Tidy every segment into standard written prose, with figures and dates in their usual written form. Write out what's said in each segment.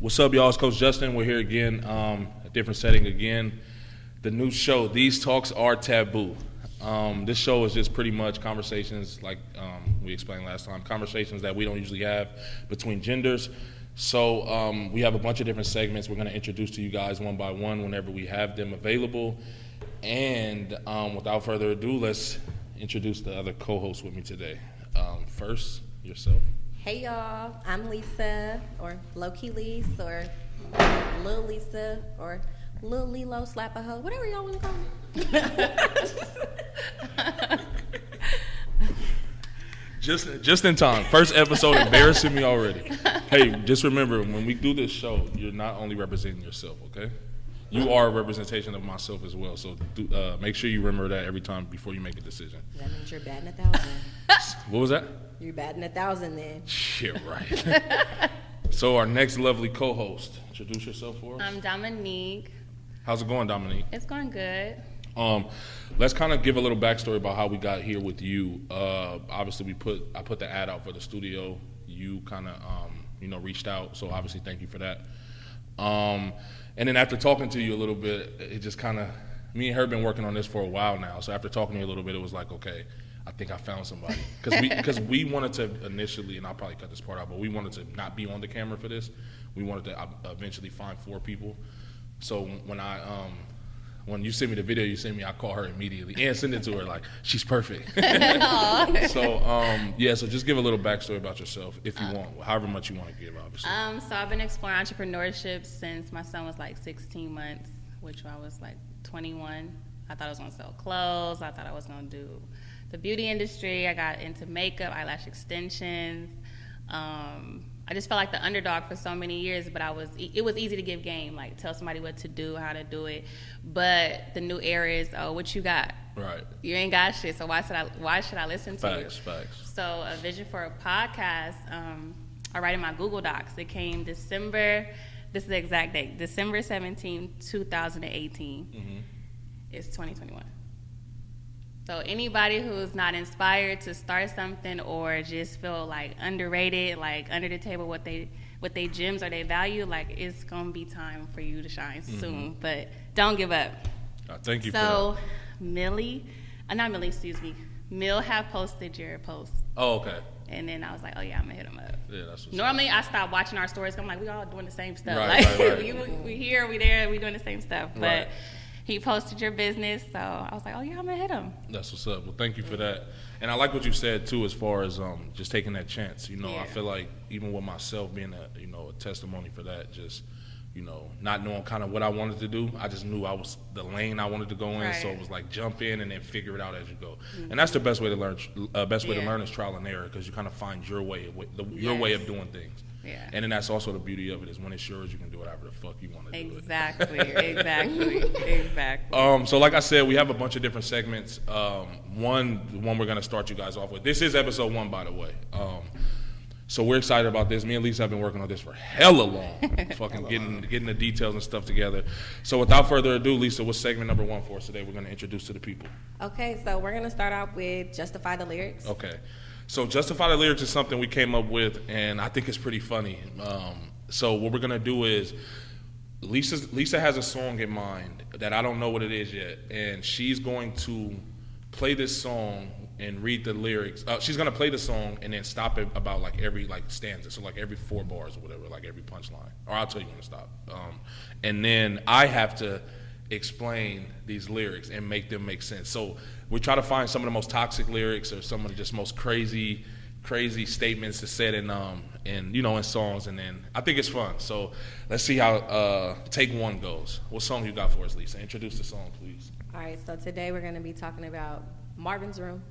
What's up, y'all? It's Coach Justin. We're here again, a different setting again. The new show, These Talks Are Taboo. This show is just pretty much conversations, like we explained last time, conversations that we don't usually have between genders. So we have a bunch of different segments we're going to introduce to you guys one by one whenever we have them available. And without further ado, let's introduce the other co-hosts with me today. First, yourself. Hey y'all, I'm Lisa, or Low-Key Lisa, or Lil Lisa, or Lil Lilo Slap a Hoe, whatever y'all want to call me. Just in time. First episode embarrassing me already. Hey, just remember, when we do this show, you're not only representing yourself, okay? You are a representation of myself as well, so make sure you remember that every time before you make a decision. That means you're batting 1,000. What was that? You're batting 1,000 then. Shit, right. So our next lovely co-host, introduce yourself for us. I'm Dominique. How's it going, Dominique? It's going good. Let's kind of give a little backstory about how we got here with you. Obviously, I put the ad out for the studio. You kind of, reached out. So obviously, thank you for that. And then after talking to you a little bit, it just kind of, me and her been working on this for a while now. So after talking to you a little bit, it was like, okay, I think I found somebody. Because we wanted to initially, and I'll probably cut this part out, but we wanted to not be on the camera for this. We wanted to eventually find 4 people. So when you send me the video you send me, I call her immediately and send it to her like, she's perfect. So just give a little backstory about yourself if you want, however much you want to give, obviously. So I've been exploring entrepreneurship since my son was like 16 months, which I was like 21. I thought I was going to sell clothes. I thought I was going to do the beauty industry. I got into makeup, eyelash extensions. I just felt like the underdog for so many years, but it was easy to give game, like tell somebody what to do, how to do it. But the new era is, oh, what you got? Right. You ain't got shit, so why should I listen to you? Facts. So a vision for a podcast, I write in my Google Docs. It came December, this is the exact date, December 17, 2018. Mm-hmm. It's 2021. So anybody who's not inspired to start something or just feel like underrated, like under the table, what they gems or they value, like it's gonna be time for you to shine soon. But don't give up. Thank you. So Mill have posted your post. Oh, okay. And then I was like, oh yeah, I'm gonna hit him up. Yeah, that's what's Normally I stop watching our stories. I'm like, we all doing the same stuff. Right. we here, we there, we doing the same stuff. But right. He posted your business, so I was like, oh, yeah, I'm going to hit him. That's what's up. Well, thank you for that. And I like what you said, too, as far as just taking that chance. I feel like even with myself being a testimony for that, just, not knowing kind of what I wanted to do, I just knew I was the lane I wanted to go in. Right. So it was like jump in and then figure it out as you go. Mm-hmm. And that's the best way to learn. Best way to learn is trial and error, because you kind of find your way, your way of doing things. Yeah. And then that's also the beauty of it, is when it's yours, you can do whatever the fuck you want to do. Exactly. So like I said, we have a bunch of different segments. The one we're going to start you guys off with. This is episode 1, by the way. So we're excited about this. Me and Lisa have been working on this for hella long. Fucking getting the details and stuff together. So without further ado, Lisa, what's segment number 1 for us today? We're going to introduce to the people. Okay, so we're going to start off with Justify the Lyrics. Okay. So Justify the Lyrics is something we came up with, and I think it's pretty funny. So what we're going to do is, Lisa has a song in mind that I don't know what it is yet, and she's going to play this song and read the lyrics. She's going to play the song and then stop it about every stanza, so every 4 bars or whatever, every punchline. Or I'll tell you when to stop. And then I have to explain these lyrics and make them make sense. So we try to find some of the most toxic lyrics or some of the just most crazy statements that's said in songs, and then I think it's fun. So let's see how take 1 goes. What song you got for us, Lisa? Introduce the song, please. All right, so today we're going to be talking about Marvin's Room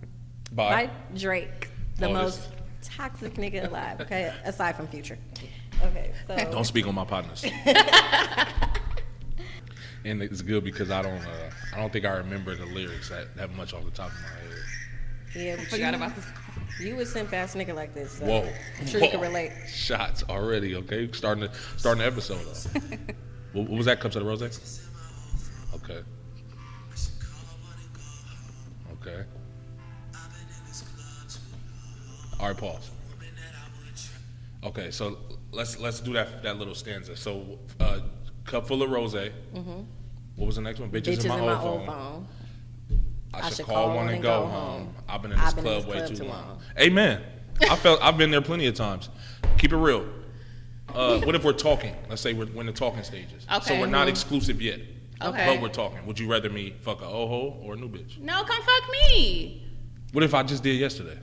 by Drake, the most toxic nigga alive, okay, aside from Future. Okay, so don't speak on my partners. And it's good because I don't think I remember the lyrics that much off the top of my head. Yeah, but forgot about this. You a simp ass nigga like this. So Whoa. I'm sure you can relate. Shots already, okay? Starting the episode off. What was that? Cups of the Rose? Okay. Okay. All right, pause. Okay, so let's do that little stanza. So, cup full of rosé. Mm-hmm. What was the next one? Bitches in my old phone. I should call one and go home. I've been in this club way too long. Amen. I've been there plenty of times. Keep it real. What if we're talking? Let's say we're in the talking stages. Okay. So we're not exclusive yet. Okay. But we're talking. Would you rather me fuck a old hoe or a new bitch? No, come fuck me. What if I just did yesterday?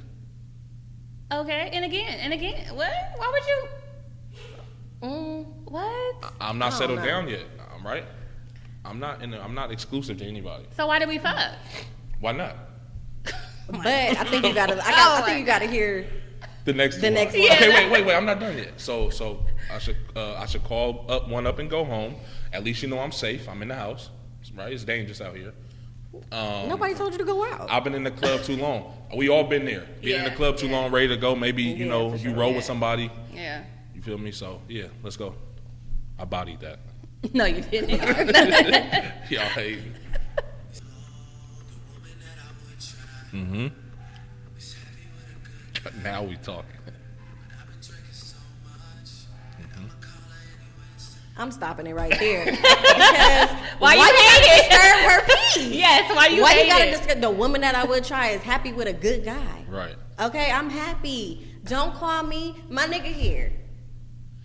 Okay, and again. What? Why would you? What? I'm not settled down yet. I'm right. I'm not exclusive to anybody. So why did we fuck? Why not? But I think you gotta. I think you gotta hear the next one. Yeah. Okay, wait. I'm not done yet. So I should call one up and go home. At least you know I'm safe. I'm in the house. Right? It's dangerous out here. Nobody told you to go out. I've been in the club too long. We all been there. Been in the club too long, ready to go. Maybe you roll with somebody. Yeah. You feel me? So yeah, let's go. I bodied that. No, you didn't. Y'all hate me. Mm-hmm. Now we talking. I'm stopping it right there. Because why you hate it? Disturb her peace. Yes, why you hate gotta it? disturb the woman that I would try is happy with a good guy. Right. Okay, I'm happy. Don't call me my nigga here.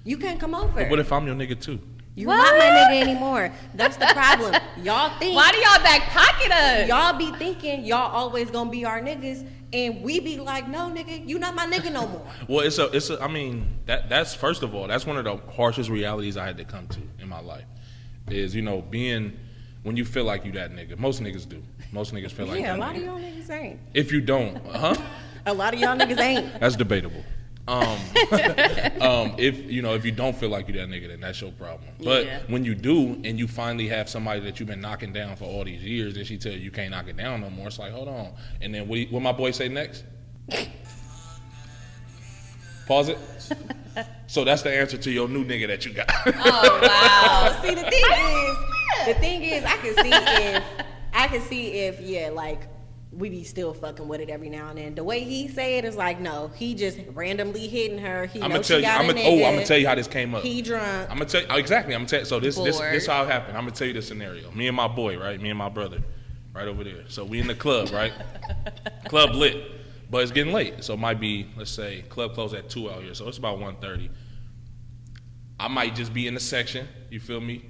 You can't come over. But what if I'm your nigga too? You're not my nigga anymore. That's the problem. Y'all think. Why do y'all back pocket us? Y'all be thinking y'all always gonna be our niggas, and we be like, no, nigga, you not my nigga no more. Well, it's a. I mean, that's first of all, that's one of the harshest realities I had to come to in my life. Is being when you feel like you that nigga. Most niggas do. Most niggas feel like that. Yeah, a lot nigga. of y'all niggas ain't. If you don't, A lot of y'all niggas ain't. That's debatable. If you don't feel like you that nigga, then that's your problem. But when you do, and you finally have somebody that you've been knocking down for all these years, and she tell you can't knock it down no more, it's like, hold on. And then what my boy say next? Pause it. So that's the answer to your new nigga that you got. Oh wow. See, the thing is, I can see if like we be still fucking with it every now and then. The way he say it is like, no, he just randomly hitting her. He knows she got a nigga. I'm gonna tell you how this came up. He drunk. I'm gonna tell you exactly. I'm gonna tell you. So this how it happened. I'm gonna tell you the scenario. Me and my boy, right? Me and my brother, right over there. So we in the club, right? Club lit, but it's getting late. So it might be, let's say, club closed at 2 out here. So it's about 1:30. I might just be in the section. You feel me?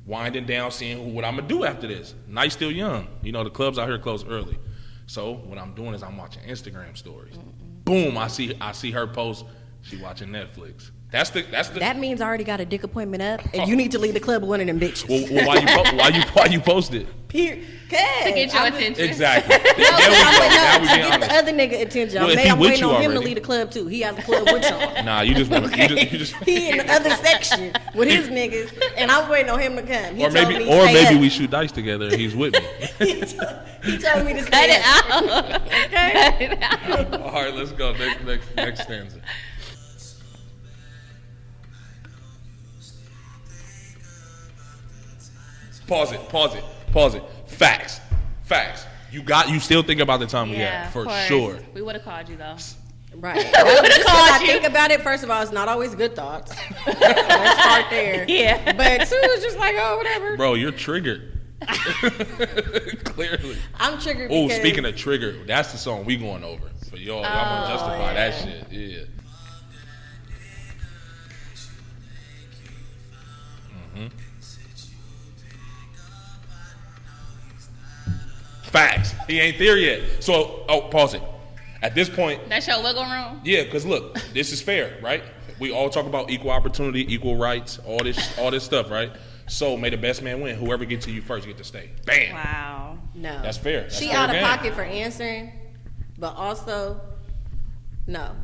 Winding down, seeing what I'm gonna do after this. Night still young. The clubs out here close early. So what I'm doing is I'm watching Instagram stories. Boom! I see her post. She watching Netflix. That's the. That means I already got a dick appointment up, and you need to leave the club with one of them bitches. Well, why you post it? To get your attention. Exactly. To get the other nigga attention. Well, I'm waiting on him already to leave the club too. He out the club with y'all. Nah, you just want to. He in the other section with his niggas, and I'm waiting on him to come. Or maybe we shoot dice together and he's with me. He told me to Cut it out. Okay. Cut it out. All right, let's go. Next stanza. Pause it. Facts. You still think about the time we had, for sure. We would have called you though. Right. I think about it. First of all, it's not always good thoughts. Let's start there. Yeah. But two is just like, oh, whatever. Bro, you're triggered. Clearly. I'm triggered because... because... speaking of trigger, that's the song we going over. For y'all want to justify that shit. Yeah. Mm-hmm. Facts. He ain't there yet. So, pause it. At this point... That's your wiggle room? Yeah, because look, this is fair, right? We all talk about equal opportunity, equal rights, all this stuff, right? So, may the best man win. Whoever gets to you first get to stay. Bam. Wow. No. That's fair. That's she fair out of game. pocket for answering, but also, no.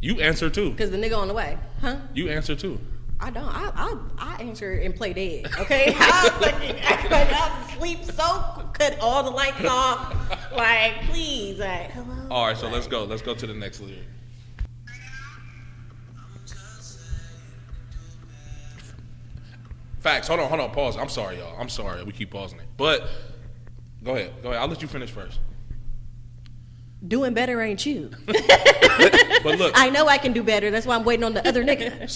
You answer too. Because the nigga on the way. Huh? You answer too. I don't. I answer and play dead. Okay. I'll sleep so cut all the lights off. Like, please. Like, hello. All right, so let's go. Let's go to the next lyric. Facts. Hold on. Pause. I'm sorry, y'all. I'm sorry. We keep pausing it. But go ahead. I'll let you finish first. Doing better ain't you. But look, I know I can do better. That's why I'm waiting on the other nigga.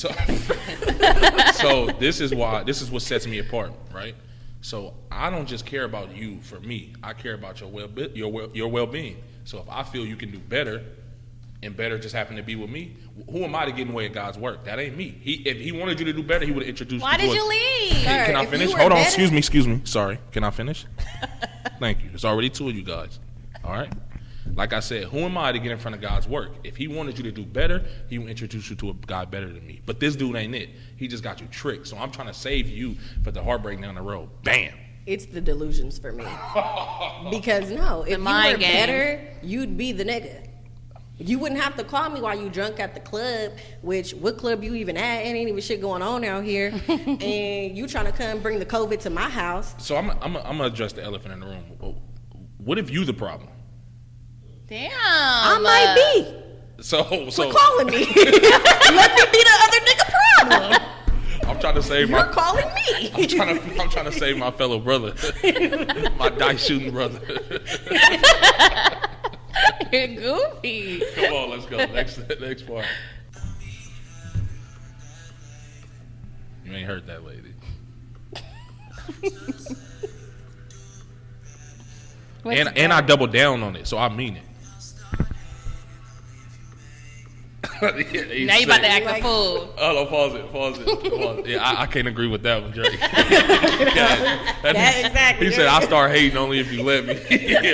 So this is what sets me apart, right? So I don't just care about you for me. I care about your well-being. So if I feel you can do better, and better just happened to be with me, who am I to get in the way of God's work? That ain't me. If he wanted you to do better, he would have introduced you to it. Why did you leave? Sir, Can I if finish? you were Hold on. better- Excuse me. Sorry. Can I finish? Thank you. There's already two of you guys. All right. Like I said, who am I to get in front of God's work? If he wanted you to do better, he will introduce you to a God better than me. But this dude ain't it. He just got you tricked. So I'm trying to save you for the heartbreak down the road. Bam. It's the delusions for me. Because no, if you were mind games. better, you'd be the nigga. You wouldn't have to call me while you drunk at the club, which what club you even at? Ain't even shit going on out here. And you trying to come bring the COVID to my house. So I'm gonna address the elephant in the room. What if you the problem? Damn. I might be. So Quit calling me. Let me be the other nigga problem. I'm trying to save You're my. calling me. I'm trying to save my fellow brother, my dice shooting brother. You're goofy. Come on, let's go. Next part. You ain't heard that, lady. And I double down on it, so I mean it. Yeah, Now you about to Like- act a fool. Oh no, pause it. Yeah, I can't agree with that one, Drake. That's exactly. He said, "I start hating only if you let me." Yeah,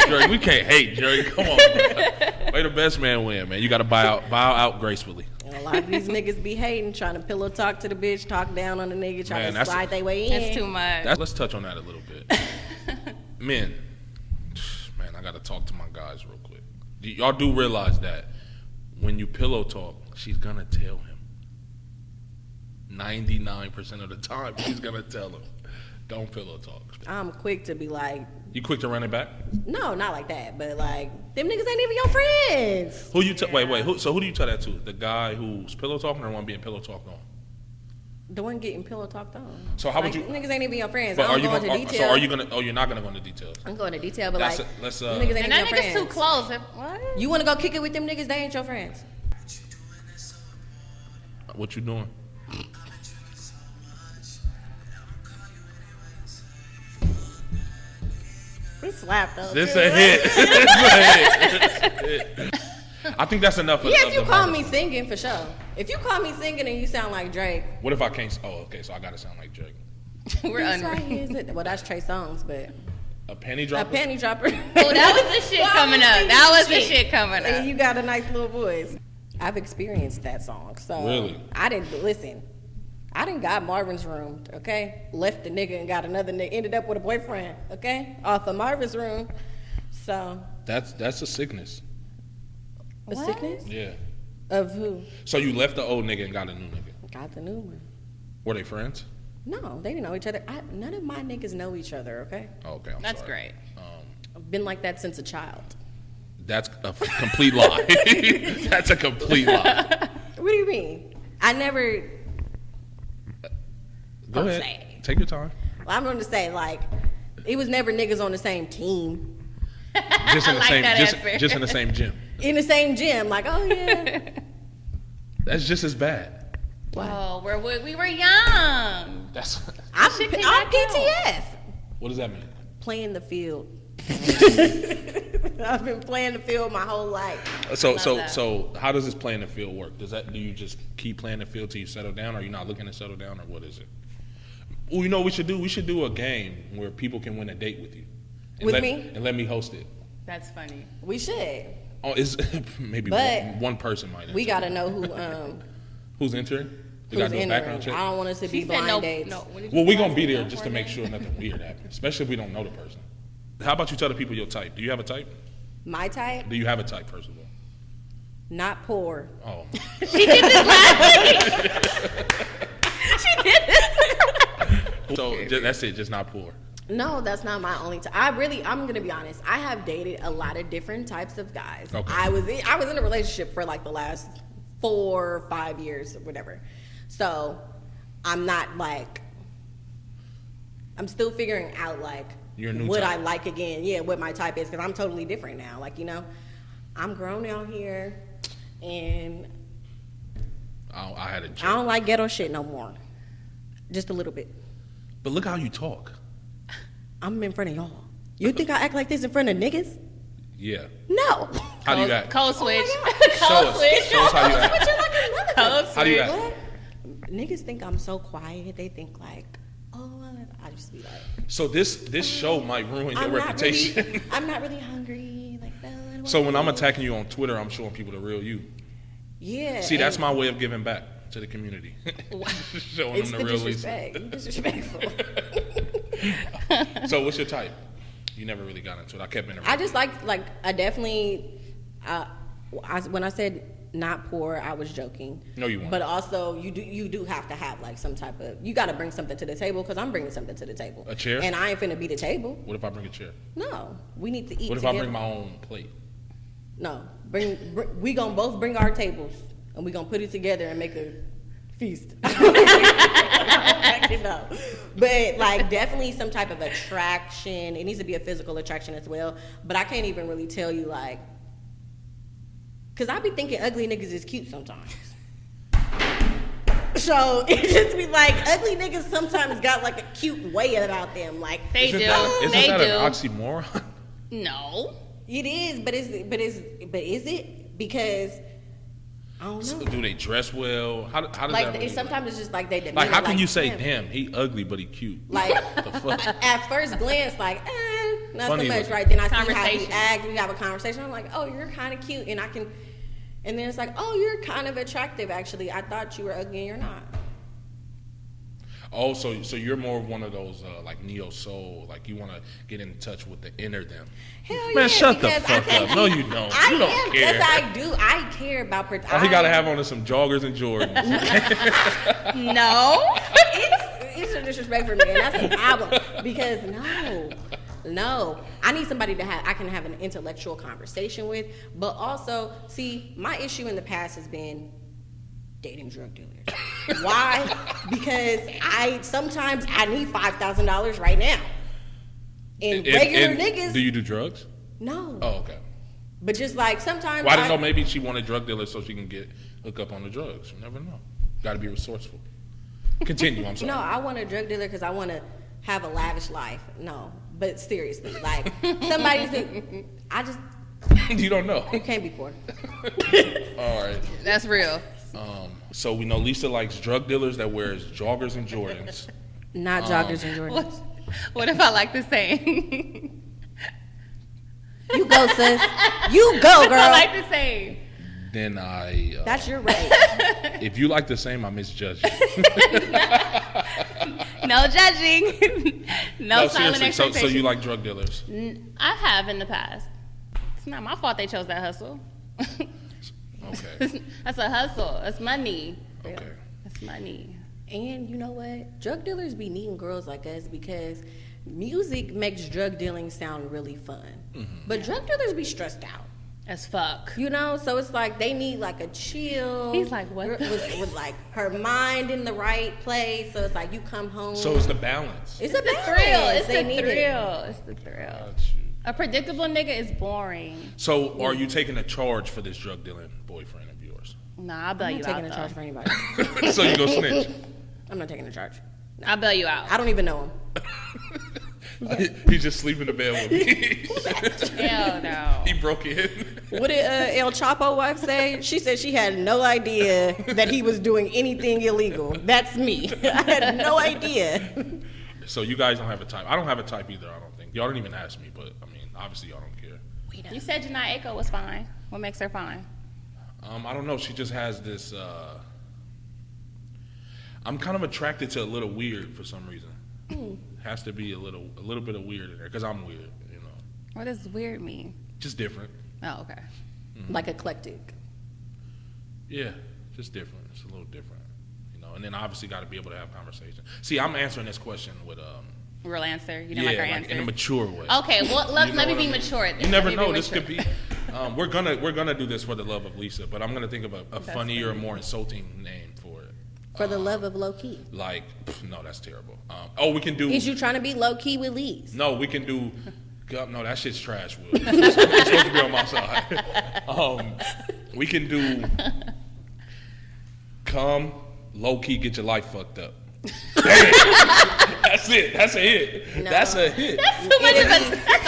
Drake, we can't hate, Drake. Come on, bro. May the best man win, man. You got to bow out gracefully. A lot of these niggas be hating, trying to pillow talk to the bitch, talk down on the nigga, trying Man, to that's- slide their way in. That's too much. Let's touch on that a little bit. Men, man, I got to talk to my guys real quick. Y'all do realize that when you pillow talk, she's gonna tell him. 99% of the time, she's gonna tell him, "Don't pillow talk." I'm quick to be like, You quick to run it back? no, not like that, but like, them niggas ain't even your friends. Who you wait? Who do you tell that to? The guy who's pillow talking or the one being pillow talked on? The one getting pillow talked on. So how would you- Niggas ain't even your friends. But I are don't you go into gonna? detail. So are you gonna? Oh, you're not gonna go into details. I'm going into detail, but That's like, let's. them niggas ain't And even that your nigga's friends. too close. What? You want to go kick it with them niggas? They ain't your friends. What you doing? We slapped though. This too. a hit. This a hit. I think that's enough. Yeah, of if you the call moment. me singing, for sure. If you call me singing and you sound like Drake, What if I can't? Oh, okay. So I gotta sound like Drake. We're this under. right here is it. Well, that's Trey Songz, but A penny a dropper. panty dropper. Oh, that was the shit Well, coming up. I'm That was the thinking shit coming And up. you got a nice little voice. I've experienced that song, so Really? I didn't listen. I didn't got Marvin's Room, okay? Left the nigga and got another nigga. Ended up with a boyfriend, okay? Off of Marvin's Room. So That's a sickness. a What? sickness Yeah. of who? So you left the old nigga and got a new nigga. Got the new one. Were they friends? No, they didn't know each other. None of my niggas know each other, okay? Oh, okay. I'm That's sorry. great. I've been like that since a child. That's a complete lie. That's a complete lie. What do you mean? I never. Go I'm ahead. saying. Take your time. I'm going to say like, it was never niggas on the same team. Just in the like same. that Just, answer. just in the same gym. In the same gym, like, oh yeah. That's just as bad. Oh, we were young. That's. I'm Shit came I'm back out. PTS. What does that mean? Playing the field. I've been playing the field my whole life. So how does this play in the field work? Do you just keep playing the field till you settle down, or you're not looking to settle down, or what is it? Well, you know what we should do? We should do a game where people can win a date with you. And With me? And let me host it. That's funny. We should. Oh, it's maybe But one person might. We enter. got to know Who's entering. We who's got to do a entering. background check. I don't want us to be She said blind no. dates. No. What did Well, you we're say? gonna be there No just to make forehead? sure nothing weird happens, especially if we don't know the person. How about you tell the people your type? Do you have a type? My type, Do you have a type, first of all? not poor. Oh. She did this last week. She did this. So that's it, just not poor. No, that's not my only type. I'm gonna be honest. I have dated a lot of different types of guys. Okay. I was in a relationship for like the last 4 or 5 years or whatever. So I'm not like, I'm still figuring out like Your new what type. I like again. Yeah, what my type is, because I'm totally different now. Like, you know, I'm grown out here, and I had a joke. I don't like ghetto shit no more. Just a little bit. But look how you talk. I'm in front of y'all. You think I act like this in front of niggas? Yeah. No. How do you act? Code switch. Show us how you act. Code How do you switch. act? Niggas think I'm so quiet. They think like, oh, I just be like. So this show might ruin your reputation. I'm not really hungry. Like, no, I don't So when I'm wanna eat. attacking you on Twitter, I'm showing people the real you. Yeah. See, that's my way of giving back to the community. Showing It's them the the real disrespect. Lisa. You're disrespectful. So what's your type? You never really got into it. I kept interrupting. I just like I definitely. When I said not poor, I was joking. No, you weren't. But also, you do have to have like some type of. You got to bring something to the table because I'm bringing something to the table. A chair? And I ain't finna be the table. What if I bring a chair? No, we need to eat. What if together. I bring my own plate? No, we gonna both bring our tables and we gonna put it together and make a feast. No. But like definitely some type of attraction. It needs to be a physical attraction as well. But I can't even really tell you like, cause I be thinking ugly niggas is cute sometimes. So it just be like ugly niggas sometimes got like a cute way about them. Like They do. Isn't They that do. an oxymoron? No. it is, but is it? Because I don't know. Do they dress well? How does Like that really sometimes it's just like they demeanor. like how can you say, damn. damn, he ugly but he cute? Like The fuck? at first glance, like not Funny so much, looking. right? Then I see how he Conversation. act. We have a conversation. I'm like, oh, you're kind of cute, and I can. And then it's like, oh, you're kind of attractive. Actually, I thought you were ugly, and you're not. Oh, so you're more of one of those like neo soul, like you want to get in touch with the inner them. Hell Man, yeah, shut the because fuck up. No, you don't. I You don't am, care. yes, I do. I care about. All he gotta have on is some joggers and Jordans. No. It's a disrespect for me, and that's the problem. Because no, I need somebody I can have an intellectual conversation with. But also, see, my issue in the past has been dating drug dealers. Why? Because sometimes I need $5,000 right now. And regular niggas. Do you do drugs? No. Oh, okay. But just like sometimes. Well, I didn't know. Maybe she wanted drug dealers so she can hook up on the drugs. You never know. Got to be resourceful. Continue. I'm sorry. No, I want a drug dealer because I want to have a lavish life. No, but seriously, like somebody. I just. You don't know. You can't be poor. All right. That's real. So we know Lisa likes drug dealers that wears joggers and Jordans. Not joggers and Jordans. What if I like the same? You go, sis. You go, girl. I like the same. Then I. That's your right. If you like the same, I misjudge you. No judging. No silent seriously. expectation. So you like drug dealers? I have in the past. It's not my fault they chose that hustle. Okay. That's a hustle. That's money. Okay. That's money. And you know what? Drug dealers be needing girls like us because music makes drug dealing sound really fun. Mm-hmm. But drug dealers be stressed out. As fuck. You know, so it's like they need like a chill. He's like, what? With like her mind in the right place. So it's like you come home. So it's the balance. It's a The balance. thrill. It's They the need it. thrill. It's the thrill. Got you. A predictable nigga is boring. So are you taking a charge for this drug dealing boyfriend of yours? Nah, I'll bail I'm you not taking out. a charge for Though. anybody. So you go snitch. I'm not taking a charge. I'll bail you out. I don't even know him. He's just sleeping in the bed with me. Hell no. He broke in. What did El Chapo wife say? She said she had no idea that he was doing anything illegal. That's me. I had no idea. So you guys don't have a type. I don't have a type either, I don't think. Y'all didn't even ask me, but I mean, obviously y'all don't care. You said Janai Aiko was fine. What makes her fine? I don't know. She just has this. I'm kind of attracted to a little weird for some reason. Has to be a little bit of weird in there because I'm weird, you know. What does weird mean? Just different. Oh, okay. Like eclectic. Yeah, just different. It's a little different, you know. And then obviously got to be able to have conversation. See, I'm answering this question with Real answer. You didn't like our answer. in a mature way. Okay, well let You know me what be I mean? mature. You never Let me know. be This could mature. be. We're gonna do this for the love of Lisa, but I'm gonna think of a funnier, more insulting name for it. For the love of low key. Like, no, that's terrible. We can do. Is you trying to be low key with Lise? No, we can do No, that shit's trash, Will. It's supposed to be on my side. We can do come, low-key, get your life fucked up. Damn. That's it. That's a hit. No. That's a hit.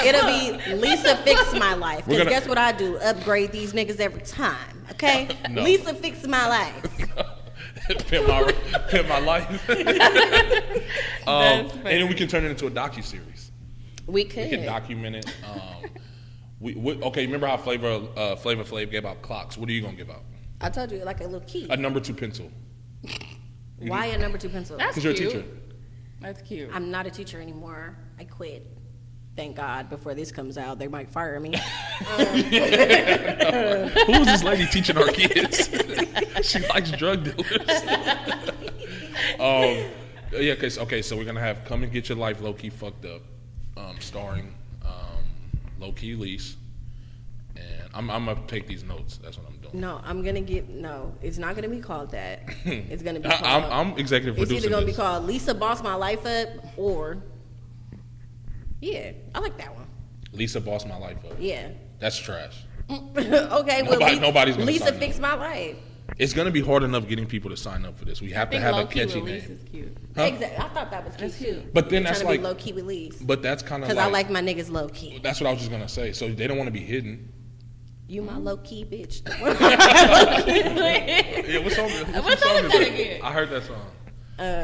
It'll be Lisa fix my life. Because guess what I do? Upgrade these niggas every time. Okay? No. Lisa fix my life. Pimp my life. And then we can turn it into a docuseries. We could. We can document it. Okay, remember how Flavor Flav gave out clocks? What are you gonna give out? I told you, like a little key. A number 2 pencil. Why a number 2 pencil? That's because you're a teacher. That's cute. I'm not a teacher anymore. I quit. Thank God. Before this comes out, they might fire me. Who is this lady teaching our kids? She likes drug dealers. Yeah. Okay. So we're gonna have "Come and Get Your Life Low Key Fucked Up," starring Low Key Lise. And I'm gonna take these notes. That's what I'm doing. No, it's not gonna be called that. It's gonna be called, I'm executive producing. It's either gonna be called Lisa Boss My Life Up or I like that one. Lisa Boss My Life Up. Yeah. That's trash. Okay, nobody's gonna Lisa sign Fix up. My Life. It's gonna be hard enough getting people to sign up for this. We have to have a catchy name. Is cute. Huh? Exactly. I thought that was cute too. But then that's like low key with Lise. But that's kind of because I like my niggas low key. That's what I was just gonna say. So they don't want to be hidden. You my low key bitch. Yeah, what song is that again? I heard that song.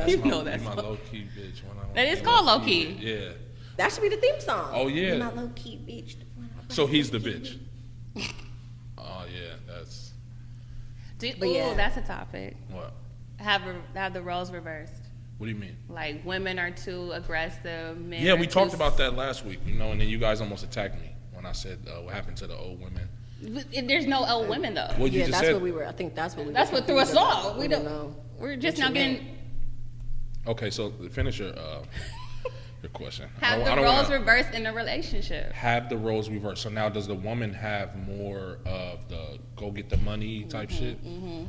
You know that song. song. My low key bitch. That is called low key. Yeah. That should be the theme song. Oh yeah. You my low key bitch. So he's the bitch. Oh yeah, that's. That's a topic. What? Have the roles reversed. What do you mean? Like women are too aggressive, men. Yeah, we talked about that last week, and then you guys almost attacked me when I said what happened to the old women. There's no old women though. Well, that's what we were. I think that's what we. That's what threw us off. We don't know. We're just not getting. Okay, so finish your question. Have the roles reversed in a relationship. Have the roles reversed. So now, does the woman have more of the go get the money type shit? Mm-hmm.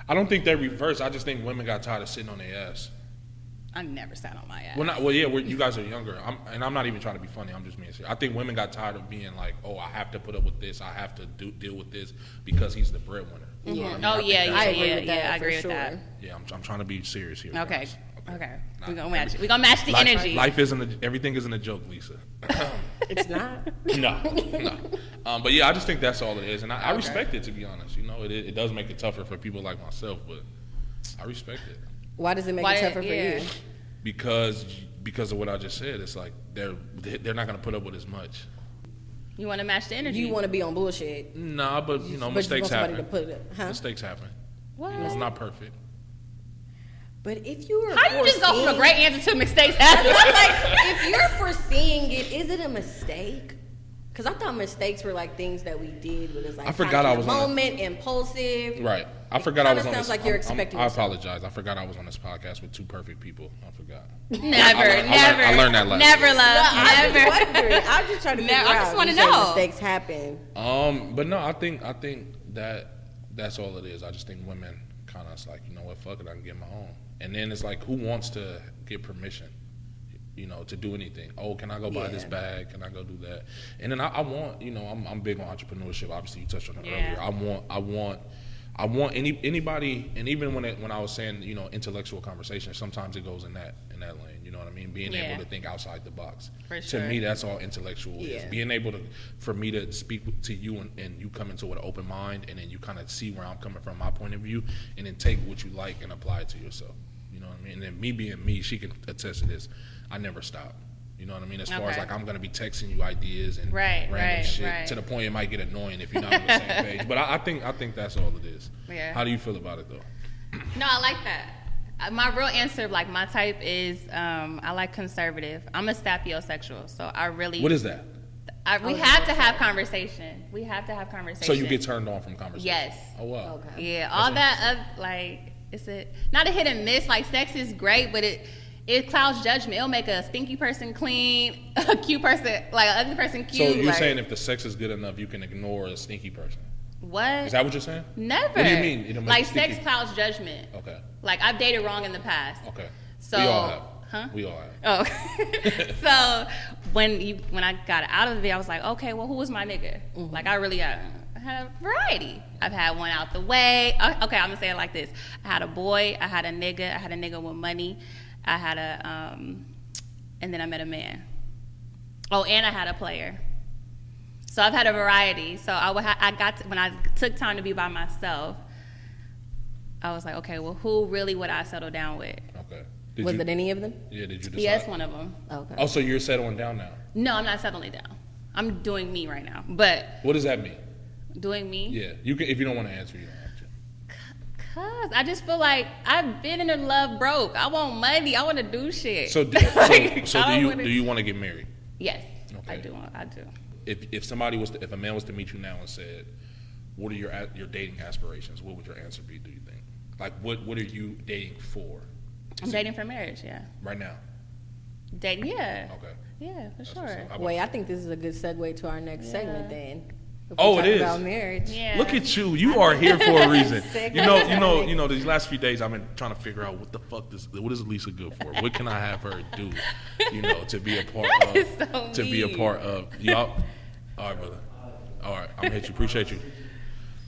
I don't think they're reversed. I just think women got tired of sitting on their ass. I never sat on my ass. You guys are younger. I'm not even trying to be funny. I'm just being serious. I think women got tired of being like, oh, I have to put up with this. I have to deal with this because he's the breadwinner. Mm-hmm. You know what I mean? Oh, I agree with that. I agree with that. Yeah, I'm trying to be serious here. Okay. Guys. Okay. We're gonna match it. We're gonna match the energy. Life isn't everything isn't a joke, Lisa. It's not. No. But yeah, I just think that's all it is, and I respect it, to be honest. It does make it tougher for people like myself, but I respect it. Why does it make it tougher for you? Because of what I just said. It's like they're not gonna put up with as much. You want to match the energy. You want to be on bullshit. Nah, but mistakes happen. Mistakes happen. What? It's not perfect. But if you are how you just go from a great answer to mistakes happen? Like, if you're foreseeing it, is it a mistake? Because I thought mistakes were like things that we did when it's like I forgot I was moment, impulsive. Right. I forgot I was on this. Sounds like you're expecting. I apologize. I forgot I was on this podcast with two perfect people. I forgot. Never. I learned that last Never, week. love. I'm just trying to figure out. I just want to know. Mistakes happen. But no, I think that's all it is. I just think women kind of like, you know what, fuck it, I can get my own. And then it's like, who wants to get permission, to do anything? Oh, can I go buy this bag? Can I go do that? And then I want, I'm big on entrepreneurship. Obviously, you touched on it earlier. I want anybody, and even when I was saying, intellectual conversation, sometimes it goes in that lane. You know what I mean? Being able to think outside the box. For sure. To me, that's all intellectual is. Being able for me to speak to you and you come into it with an open mind, and then you kind of see where I'm coming from, my point of view, and then take what you like and apply it to yourself. You know what I mean? And then me being me, she can attest to this. I never stop. You know what I mean? As far as like I'm gonna be texting you ideas and random shit to the point it might get annoying if you're not on the same page. But I think that's all it is. Yeah. How do you feel about it though? No, I like that. My real answer, like my type is, I like conservative. I'm a sapiosexual, so I really. What is that? We have to have conversation. We have to have conversation. So you get turned on from conversation? Yes. Oh wow. Okay. Yeah, all that it's not a hit and miss. Like sex is great, but it clouds judgment. It'll make a stinky person clean, a cute person, like an ugly person cute. So you're saying if the sex is good enough, you can ignore a stinky person? What? Is that what you're saying? Never. What do you mean? Like sex clouds judgment. Okay. Like I've dated wrong in the past. Okay. So we all have. Huh? We all have. Oh. So when I got out of it, I was like, okay, well, who was my nigga? Mm-hmm. Like, I really had a variety. I've had one out the way. Okay, I'm going to say it like this. I had a boy. I had a nigga with money. I had and then I met a man. Oh, and I had a player. So I've had a variety. So when I took time to be by myself, I was like, okay, well, who really would I settle down with? Okay. Was it any of them? Yeah, did you decide? Yes, one of them. Okay. Oh, so you're settling down now? No, I'm not settling down. I'm doing me right now. But What does that mean? doing me? Yeah, you can. If you don't want to answer, you don't have to. Cause I just feel like I've been in a love broke. I want money. I want to do shit. So, do you want to get married? Yes, Okay. I do. If a man was to meet you now and said, "What are your dating aspirations?" What would your answer be? Do you think? Like, what are you dating for? I'm dating for marriage. Yeah. Right now. Dating. Yeah. Okay. Yeah, for That's sure. what's up. How about Wait, you? I think this is a good segue to our next segment then. If Oh, we it talk is. about marriage. Yeah. Look at you. You are here for a reason. Segue. You know. These last few days, I've been trying to figure out what the fuck what is Lisa good for? What can I have her do? To be a part of. It's so be a mean. part of. Y'all. All right, brother. All right, I'm gonna hit you. Appreciate you.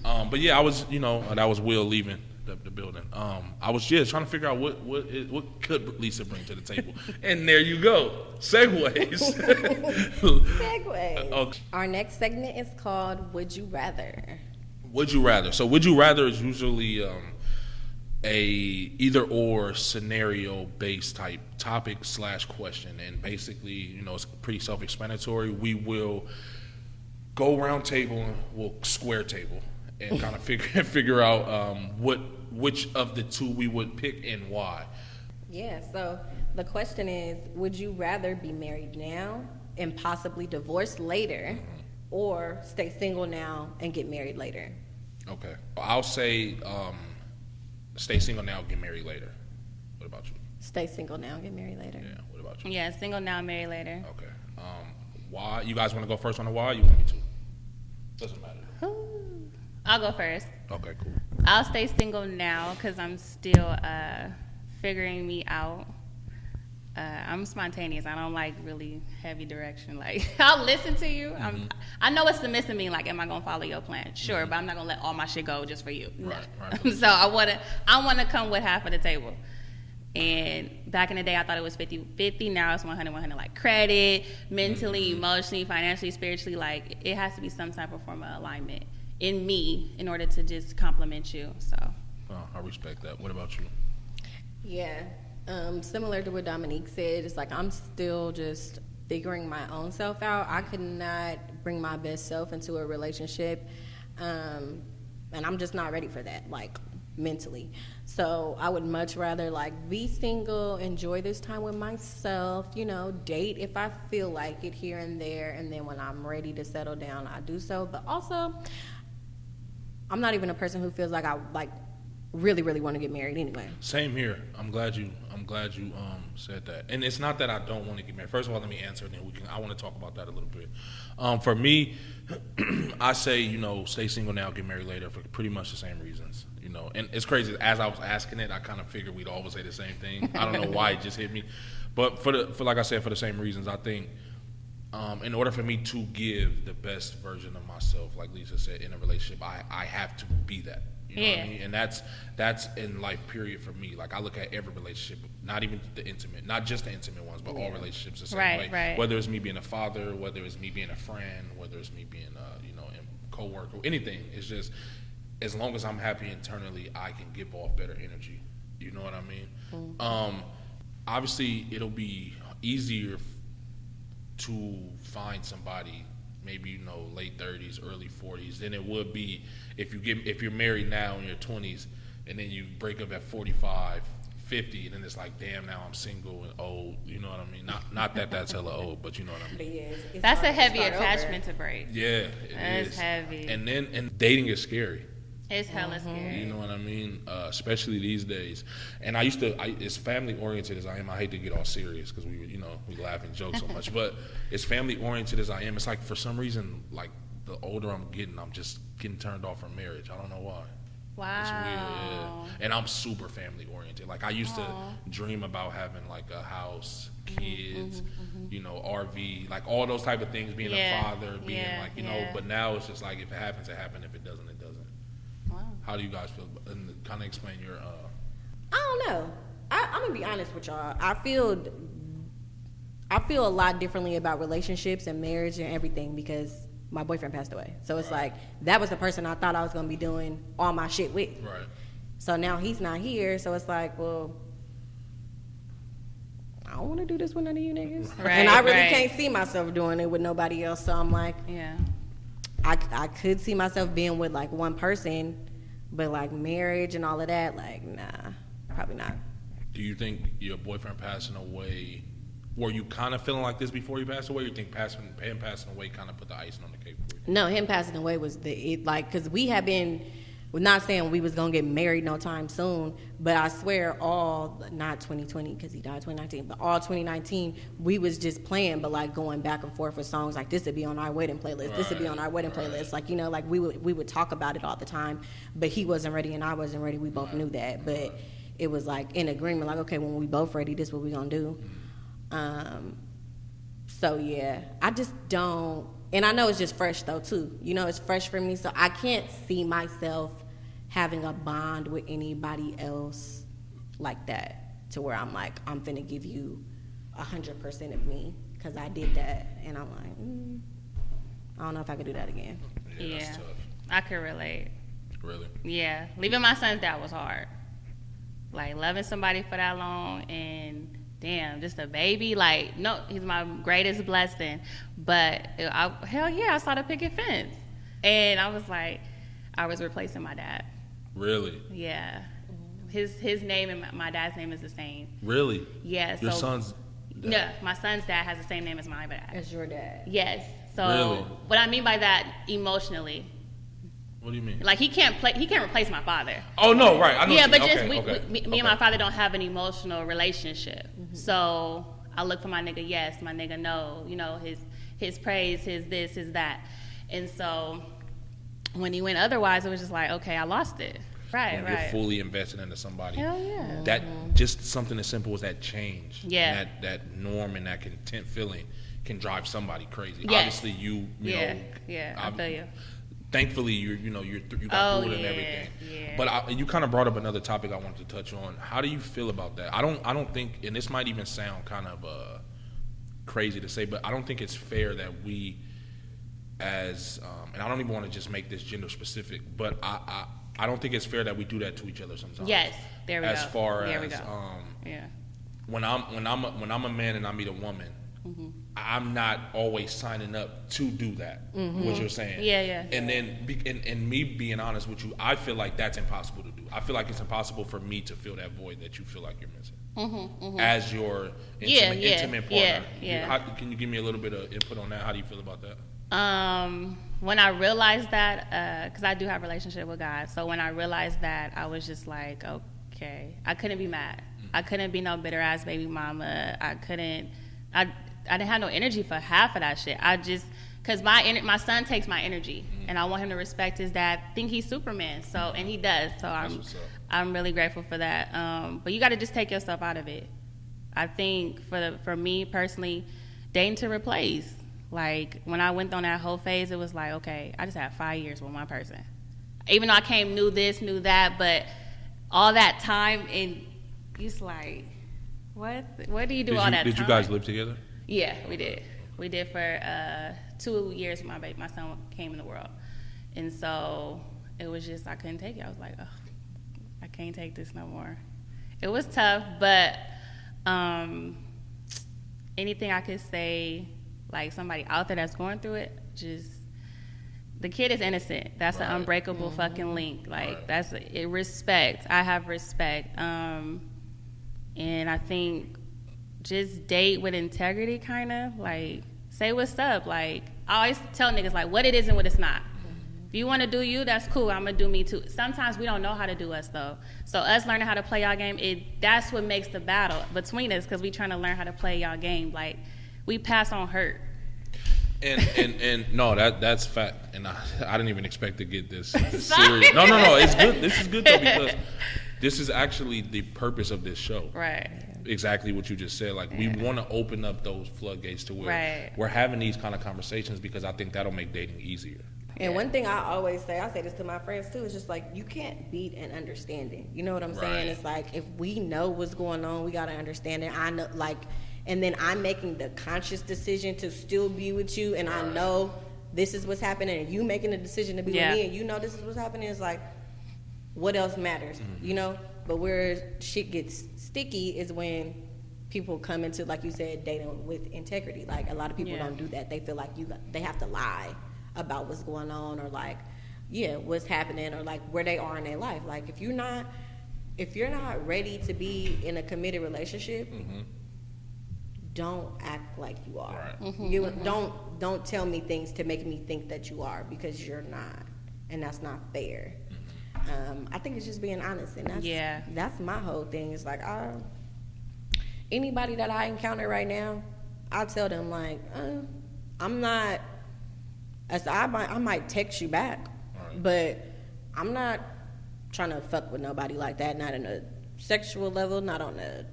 But yeah, I was. That was Will leaving the building. I was just trying to figure out what could Lisa bring to the table, and there you go. Segues. Segue. Okay. Our next segment is called Would You Rather? Would you rather? So would you rather is usually a either or scenario based type topic / question, and basically it's pretty self-explanatory. We will go round table and we'll square table and kind of figure out which of the two we would pick and why. Yeah, so the question is, would you rather be married now and possibly divorced later, or stay single now and get married later? Okay, I'll say stay single now, get married later. What about you? Stay single now and get married later. Yeah. What about you? Yeah, single now, married later. Okay. Why? You guys want to go first on the why? Or you want me to? Doesn't matter. Ooh. I'll go first. Okay, cool. I'll stay single now because I'm still figuring me out. I'm spontaneous. I don't like really heavy direction. Like, I'll listen to you. I know what's the missing mean. Like, am I gonna follow your plan? Sure, but I'm not gonna let all my shit go just for you. Right. So I wanna come with half of the table. And back in the day, I thought it was 50-50. Now it's 100-100. Like, credit, mentally, emotionally, financially, spiritually. Like, it has to be some type of form of alignment in me in order to just compliment you. So. Oh, I respect that. What about you? Yeah, similar to what Dominique said, it's like I'm still just figuring my own self out. I could not bring my best self into a relationship, and I'm just not ready for that, like, mentally. So I would much rather, like, be single, enjoy this time with myself, date if I feel like it here and there, and then when I'm ready to settle down, I do so. But also, I'm not even a person who feels like I really, really want to get married anyway. Same here. I'm glad you said that. And it's not that I don't want to get married. First of all, let me answer, and then I want to talk about that a little bit. For me, I say, stay single now, get married later for pretty much the same reasons. And it's crazy. As I was asking it, I kind of figured we'd always say the same thing. I don't know why it just hit me, but for like I said, for the same reasons, I think in order for me to give the best version of myself, like Lisa said, in a relationship, I have to be that. You know what I mean? And that's in life, period, for me. Like, I look at every relationship, not just the intimate ones, but all relationships the same way. Right. Whether it's me being a father, whether it's me being a friend, whether it's me being a co-worker, anything. It's just, as long as I'm happy internally, I can give off better energy. You know what I mean? Obviously, it'll be easier to find somebody maybe late 30s, early 40s than it would be if you're married now in your 20s and then you break up at 45, 50, and then it's like, damn, now I'm single and old. You know what I mean? Not that that's hella old, but you know what I mean. Yeah, That's a heavy attachment to break. Yeah, It's heavy. And then dating is scary. It's hella scary. You know what I mean? Especially these days. And as family oriented as I am, I hate to get all serious because we laugh and joke so much. But as family oriented as I am, it's like for some reason, like the older I'm getting, I'm just getting turned off from marriage. I don't know why. Wow. It's weird, yeah. And I'm super family oriented. Like I used to dream about having like a house, kids, you know, RV, like all those type of things, being a father, being like, you know, but now it's just like if it happens, it happens. If it doesn't, it doesn't. Wow. How do you guys feel? And kind of explain your I don't know. I'm gonna be honest with y'all. I feel a lot differently about relationships and marriage and everything because my boyfriend passed away. So it's like that was the person I thought I was gonna be doing all my shit with. Right. So now he's not here. So it's like, well, I don't want to do this with none of you niggas. Right, and I really can't see myself doing it with nobody else. So I'm like, I could see myself being with like one person, but like marriage and all of that, like nah, probably not. Do you think your boyfriend passing away? Were you kind of feeling like this before he passed away? Or you think him passing away kind of put the icing on the cake for you? No, him passing away was because we had been, we're not saying we was gonna get married no time soon, but I swear not 2020 because he died 2019, but all 2019 we was just playing, but like going back and forth with songs like this would be on our wedding playlist, this would be on our wedding playlist, like you know, like we would talk about it all the time, but he wasn't ready and I wasn't ready. We both knew that, but it was like in agreement, like okay, when we both ready, this is what we gonna do. So yeah, I just don't, and I know it's just fresh though too. You know, it's fresh for me, so I can't see myself having a bond with anybody else like that to where I'm like, I'm finna give you 100% of me because I did that, and I'm like, I don't know if I could do that again. Yeah, that's tough. I could relate. Really? Yeah, leaving my son's dad was hard. Like loving somebody for that long and damn, just a baby. Like, no, he's my greatest blessing. But hell yeah, I saw the picket fence. And I was like, I was replacing my dad. Really? Yeah. His name and my dad's name is the same. Really? Yeah. Your son's dad? No, my son's dad has the same name as my dad. As your dad? Yes. So really? What I mean by that emotionally. What do you mean? Like he can't replace my father. Oh no, right. I know. Yeah, but me and my father don't have an emotional relationship. Mm-hmm. So I look for my nigga yes, my nigga no, you know, his praise, his this, his that. And so when he went otherwise, it was just like, okay, I lost it. Right, when you're fully invested into somebody. Hell yeah. That just something as simple as that change. Yeah. And that norm and that content feeling can drive somebody crazy. Yes. Obviously you know. Yeah, I feel you. Thankfully, you got through it and everything. Yeah. But you kind of brought up another topic I wanted to touch on. How do you feel about that? I don't think, and this might even sound kind of crazy to say, but I don't think it's fair that we, as and I don't even want to just make this gender specific, but I don't think it's fair that we do that to each other sometimes. Yes, there we go. As far there as we go. when I'm a man and I meet a woman. Mm-hmm. I'm not always signing up to do that. Mm-hmm. What you're saying, yeah. And then, and me being honest with you, I feel like that's impossible to do. I feel like it's impossible for me to fill that void that you feel like you're missing as your intimate partner. Yeah. Can you give me a little bit of input on that? How do you feel about that? When I realized that, because I do have a relationship with God, so when I realized that, I was just like, okay, I couldn't be mad. Mm-hmm. I couldn't be no bitter ass baby mama. I didn't have no energy for half of that shit. Because my son takes my energy, and I want him to respect his dad. Think he's Superman, and he does. So I'm really grateful for that. But you got to just take yourself out of it. I think for me personally, dating to replace. Like when I went on that whole phase, it was like, okay, I just had 5 years with one person. Even though I knew this, knew that, but all that time, and it's like, what do you do all that time? Did you guys live together? Yeah, we did. We did for 2 years when my son came in the world. And so it was just, I couldn't take it. I was like, I can't take this no more. It was tough, but anything I could say, like somebody out there that's going through it, just, the kid is innocent. That's an unbreakable fucking link. Like, that's respect. I have respect. And I think just date with integrity, kind of. Like, say what's up. Like, I always tell niggas, like, what it is and what it's not. If you want to do you, that's cool. I'm going to do me, too. Sometimes we don't know how to do us, though. So us learning how to play y'all game, that's what makes the battle between us, because we trying to learn how to play y'all game. Like, we pass on hurt. And no, that's fact. And I didn't even expect to get this serious. No, it's good. This is good though, because this is actually the purpose of this show. Right. Exactly what you just said. Like, we want to open up those floodgates to where we're having these kind of conversations, because I think that'll make dating easier. And one thing I always say, I say this to my friends too, it's just like, you can't beat an understanding. You know what I'm saying? It's like, if we know what's going on, we got to understand it. I know, like, and then I'm making the conscious decision to still be with you, and I know this is what's happening, and you making the decision to be with me, and you know this is what's happening. It's like, what else matters? You know? But where shit gets sticky is when people come into, like you said, dating with integrity. Like, a lot of people don't do that. They feel like they have to lie about what's going on, or like, what's happening, or like where they are in their life. Like, if you're not ready to be in a committed relationship, don't act like you are. Don't tell me things to make me think that you are, because you're not, and that's not fair. I think it's just being honest, and that's my whole thing. It's like, anybody that I encounter right now, I tell them like, I'm not. I might text you back, but I'm not trying to fuck with nobody like that. Not in a sexual level, not on a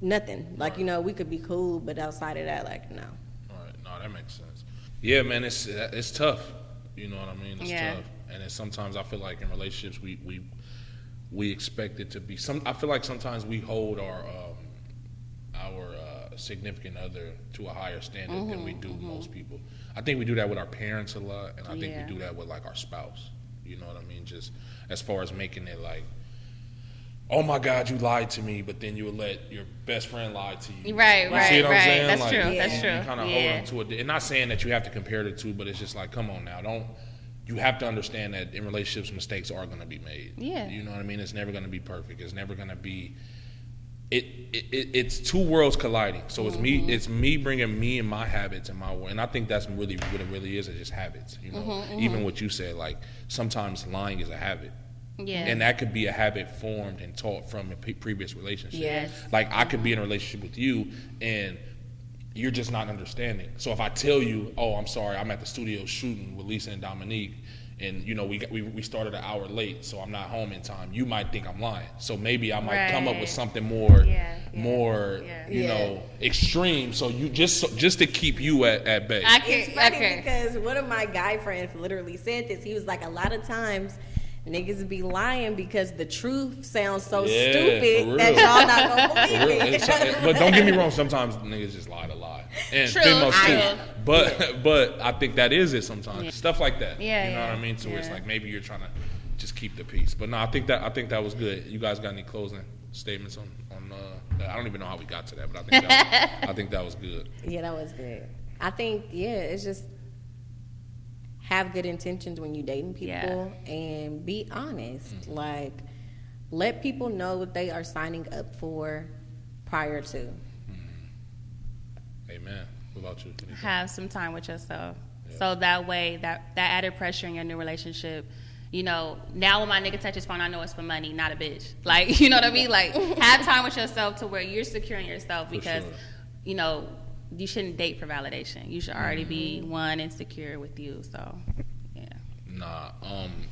nothing. Like, you know, we could be cool, but outside of that, like, no. All right, no, that makes sense. Yeah, man, it's tough. You know what I mean? It's tough, and it's, sometimes I feel like in relationships we expect it to be some. I feel like sometimes we hold our significant other to a higher standard than we do most people. I think we do that with our parents a lot, and I think we do that with like our spouse. You know what I mean? Just as far as making it like, oh my God, you lied to me, but then you would let your best friend lie to you. Right. See what I'm saying? That's like, true. That's true. You kind of hold them to it. And not saying that you have to compare the two, but it's just like, come on now, you have to understand that in relationships, mistakes are going to be made. Yeah. You know what I mean? It's never going to be perfect. It's never going to be. It's two worlds colliding. So it's me bringing me and my habits and my way, and I think that's really what it really is. It's just habits. You know, even what you said, like sometimes lying is a habit. Yeah. And that could be a habit formed and taught from a previous relationship. Yes. Like, I could be in a relationship with you and you're just not understanding. So if I tell you, oh, I'm sorry, I'm at the studio shooting with Lisa and Dominique, and you know we started an hour late, so I'm not home in time, you might think I'm lying. So maybe I might come up with something more you know, extreme, so you just to keep you at bay. It's funny because one of my guy friends literally said this. He was like, a lot of times niggas be lying because the truth sounds so stupid that y'all not gonna believe it. But don't get me wrong, sometimes niggas just lie to lie. And females too. But I think that is it sometimes. Yeah. Stuff like that. You know what I mean? So it's like maybe you're trying to just keep the peace. But no, I think that was good. You guys got any closing statements on that? I don't even know how we got to that, but I think that was good. Yeah, that was good. I think it's just have good intentions when you're dating people and be honest. Like, let people know what they are signing up for prior to. Amen. What about you? Have some time with yourself. So that way, that added pressure in your new relationship, you know, now when my nigga touches phone, I know it's for money, not a bitch. Like, you know what I mean? Like, have time with yourself to where you're securing yourself, because, you know, you shouldn't date for validation. You should already be one and secure with you. So, yeah. Nah.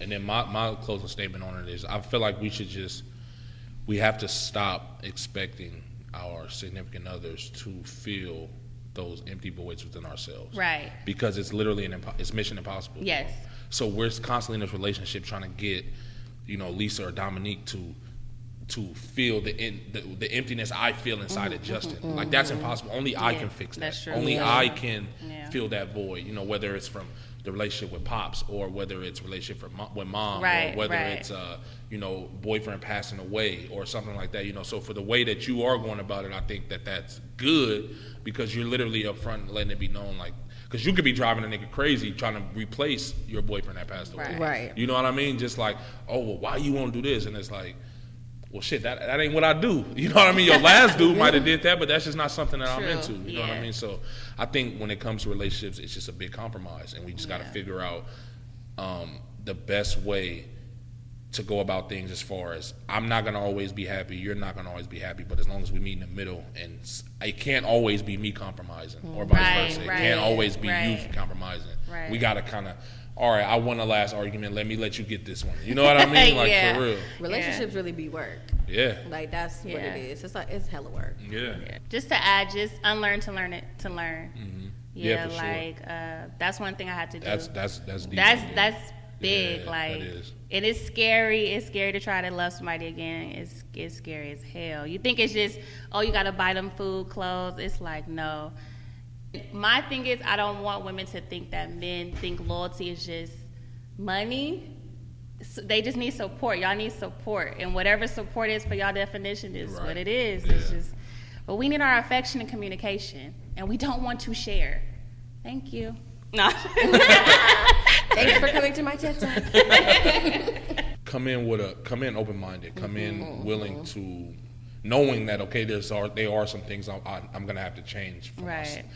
And then my closing statement on it is, I feel like we have to stop expecting our significant others to feel those empty voids within ourselves. Right. Because it's literally it's mission impossible. Yes. So we're constantly in this relationship trying to get, you know, Lisa or Dominique to feel the emptiness I feel inside of Justin. Like, that's impossible. Only I can fix that. That's true. Only I can feel that void. You know, whether it's from the relationship with Pops, or whether it's relationship with Mom, or whether it's you know, boyfriend passing away or something like that. You know, so for the way that you are going about it, I think that's good, because you're literally upfront and letting it be known, like, because you could be driving a nigga crazy trying to replace your boyfriend that passed away. Right. You know what I mean? Just like, oh, well, why you won't do this? And it's like, well, shit, that ain't what I do. You know what I mean? Your last dude might have did that, but that's just not something that I'm into. You know what I mean? So I think when it comes to relationships, it's just a big compromise, and we just got to figure out the best way to go about things as far as I'm not gonna always be happy, you're not gonna always be happy, but as long as we meet in the middle, and it can't always be me compromising or vice versa. It can't always be you compromising. Right. We gotta kind of, all right, I won the last argument. Let you get this one. You know what I mean? Like for real. Relationships really be work. Yeah. Like that's what it is. It's like it's hella work. Yeah. Just to add, just unlearn to learn it to learn. Mm-hmm. Yeah, for like that's one thing I had to do. That's deep. That's big. Yeah, like that is. It is scary. It's scary to try to love somebody again. It's scary as hell. You think it's just, oh, you gotta buy them food, clothes. It's like, no. My thing is, I don't want women to think that men think loyalty is just money. So they just need support. Y'all need support, and whatever support is for y'all definition is what it is. Yeah. It's just, but we need our affection and communication, and we don't want to share. Thank you. No. Thank you for coming to my TED Talk. Come in open-minded. Come in willing to, knowing that okay, there are some things I'm gonna have to change. From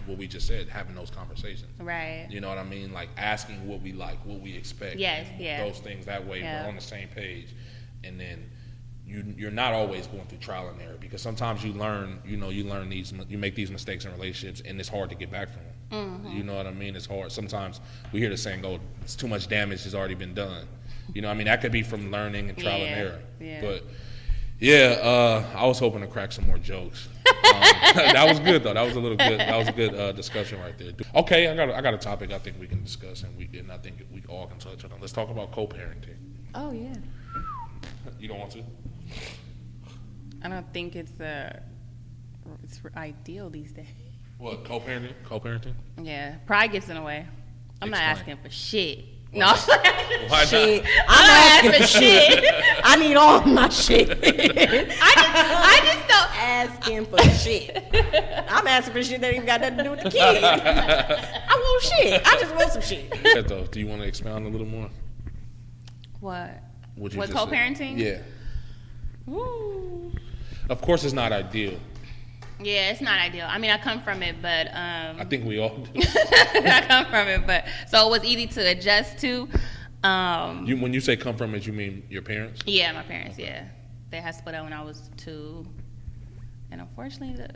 what we just said, having those conversations. Right. You know what I mean? Like asking what we like, what we expect. Yes. Yeah. Those things. That way we're on the same page, and then you're not always going through trial and error, because sometimes you make these mistakes in relationships, and it's hard to get back from them. Mm-hmm. You know what I mean? It's hard. Sometimes we hear the saying, "Oh, it's too much damage has already been done." You know, I mean, that could be from learning and trial and error. Yeah. But I was hoping to crack some more jokes. That was good though. That was a good discussion right there. Okay, I got a topic I think we can discuss, and I think we all can touch on it. Let's talk about co-parenting. Oh yeah. You don't want to? I don't think it's ideal these days. What, co-parenting? Yeah, pride gets in the way. I'm not asking for shit. Why? No. Why shit. not? I'm not asking for shit. I need all my shit. I just don't asking for shit. I'm asking for shit that ain't even got nothing to do with the kid. I want shit. I just want some shit. Though, do you want to expound a little more? What? What co-parenting? Yeah. Woo. Of course, it's not ideal. Yeah, it's not ideal. I mean, I come from it, but I think we all do. I come from it, but so it was easy to adjust to. When you say come from it, you mean your parents? Yeah, my parents. Okay. Yeah, they had split up when I was 2, and unfortunately, the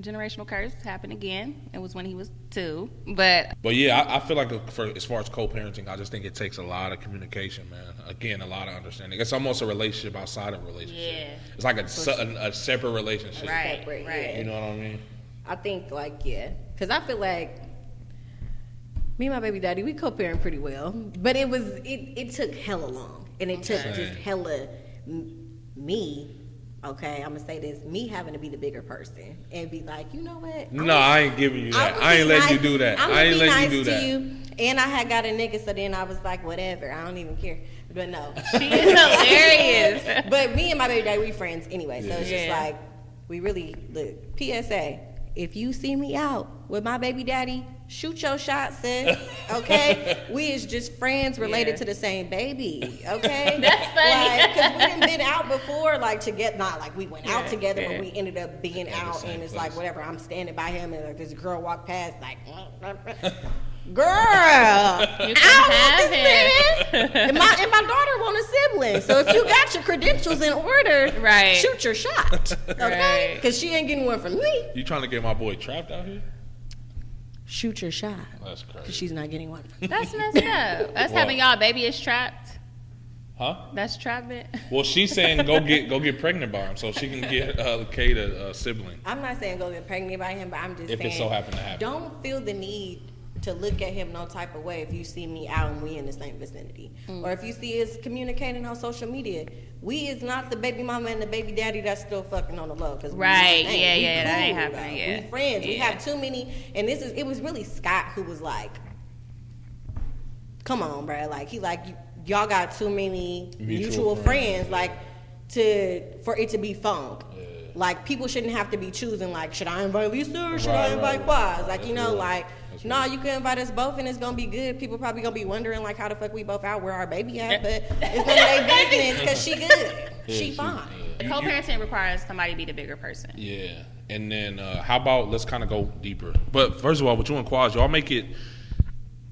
generational curse happened again. It was when he was 2, but yeah, I feel like as far as co-parenting, I just think it takes a lot of communication, man. Again, a lot of understanding. It's almost a relationship outside of a relationship. Yeah, it's like a separate relationship. Right. You know what I mean? I think because I feel like me and my baby daddy, we co-parent pretty well, but it took hella long, and it took just hella me. Okay, I'm gonna say this: me having to be the bigger person and be like, you know what? No, I ain't giving you that. I ain't letting you do that. I ain't letting you do that. You. And I had got a nigga, so then I was like, whatever. I don't even care. But no, she's hilarious. But me and my baby daddy, we friends anyway. So it's just like we really look. PSA: if you see me out with my baby daddy, shoot your shot, sis. Okay, we is just friends related to the same baby. Okay, that's funny. Because we done been out before, to get not like we went out together, but we ended up being out, and it's like whatever. I'm standing by him, and this girl walked past, girl, you can have him. And my daughter want a sibling. So if you got your credentials in order, shoot your shot. Okay, because she ain't getting one from me. You trying to get my boy trapped out here? Shoot your shot. That's crazy. Because she's not getting one. That's messed up. That's having y'all baby is trapped. Huh? That's trapping. Well, she's saying go get pregnant by him so she can get Kate a sibling. I'm not saying go get pregnant by him, but I'm just saying if it so happen to happen. Don't feel the need to look at him no type of way if you see me out and we in the same vicinity. Or if you see us communicating on social media. We is not the baby mama and the baby daddy that's still fucking on the low. That ain't happening yet. We friends. We have too many, and it was really Scott who was like, come on, bro. Y'all got too many mutual friends, for it to be fun. Yeah. People shouldn't have to be choosing, should I invite Lisa or should I invite Quaz? No, you can invite us both and it's gonna be good. People probably gonna be wondering how the fuck we both out where our baby at, but it's none of their business because she good. She fine. Co-parenting requires somebody to be the bigger person. Yeah. And then how about let's kind of go deeper. But first of all, with you and Quaz, y'all make it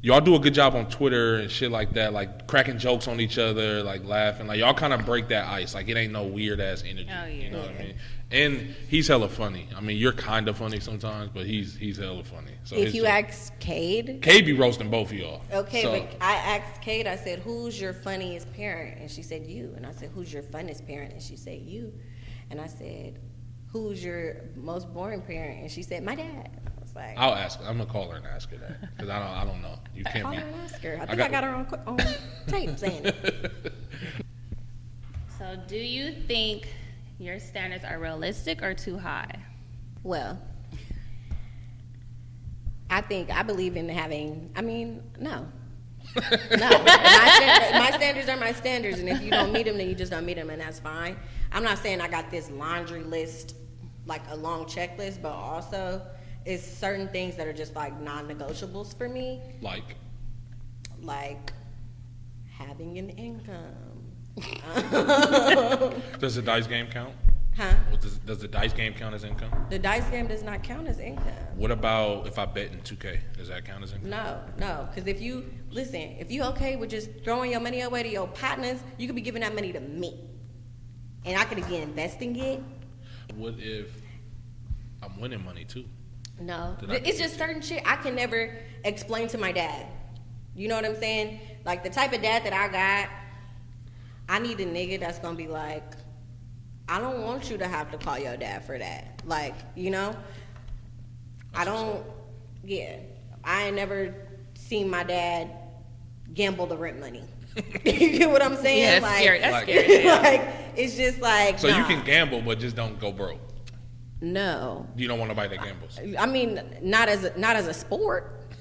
y'all do a good job on Twitter and shit like that, like cracking jokes on each other, like laughing. Like y'all kind of break that ice. Like it ain't no weird ass energy. Oh, yeah. You know what I mean? And he's hella funny. I mean, you're kind of funny sometimes, but he's hella funny. So if you ask Cade be roasting both of y'all. Okay, so, but I asked Cade, I said, who's your funniest parent? And she said, you. And I said, who's your funnest parent? And she said, you. And I said, who's your most boring parent? And she said, my dad. I was like, I'll ask her. I'm gonna call her and ask her that because I don't know. You can't call be. her and ask her. I think I got her on tape saying it. So, do you think your standards are realistic or too high? Well, I believe in having. I mean, no. My standards are my standards, and if you don't meet them, then you just don't meet them, and that's fine. I'm not saying I got this laundry list, like a long checklist, but also it's certain things that are just like non-negotiables for me. Like having an income. Does the dice game count? Huh? Does the dice game count as income? The dice game does not count as income. What about if I bet in 2K? Does that count as income? No. Because if you okay with just throwing your money away to your partners, you could be giving that money to me, and I could be investing it. What if I'm winning money too? No, it's just certain shit I can never explain to my dad. You know what I'm saying? Like the type of dad that I got, I need a nigga that's gonna be like, I don't want you to have to call your dad for that. Like, you know, I ain't never seen my dad gamble the rent money. You get what I'm saying? Yeah, that's like, scary. That's scary. Yeah. Like, it's just like, so you can gamble, but just don't go broke. No. You don't want nobody that gambles. I mean, not as a sport.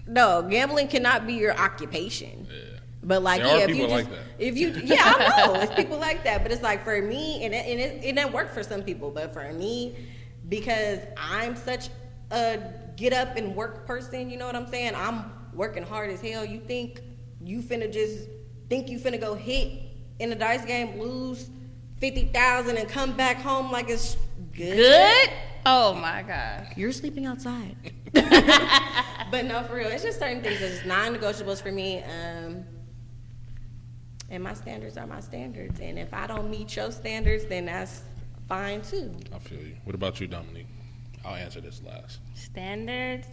No, gambling cannot be your occupation. Yeah. But like, there are if people you just, like that. I know it's people like that. But it's like for me, and it didn't work for some people. But for me, because I'm such a get up and work person, you know what I'm saying? I'm working hard as hell. You think you finna go hit in a dice game, lose 50,000 and come back home like it's good? Oh my God. You're sleeping outside. But no, for real, it's just certain things that's just non-negotiables for me. And my standards are my standards. And if I don't meet your standards, then that's fine too. I feel you. What about you, Dominique? I'll answer this last. Standards,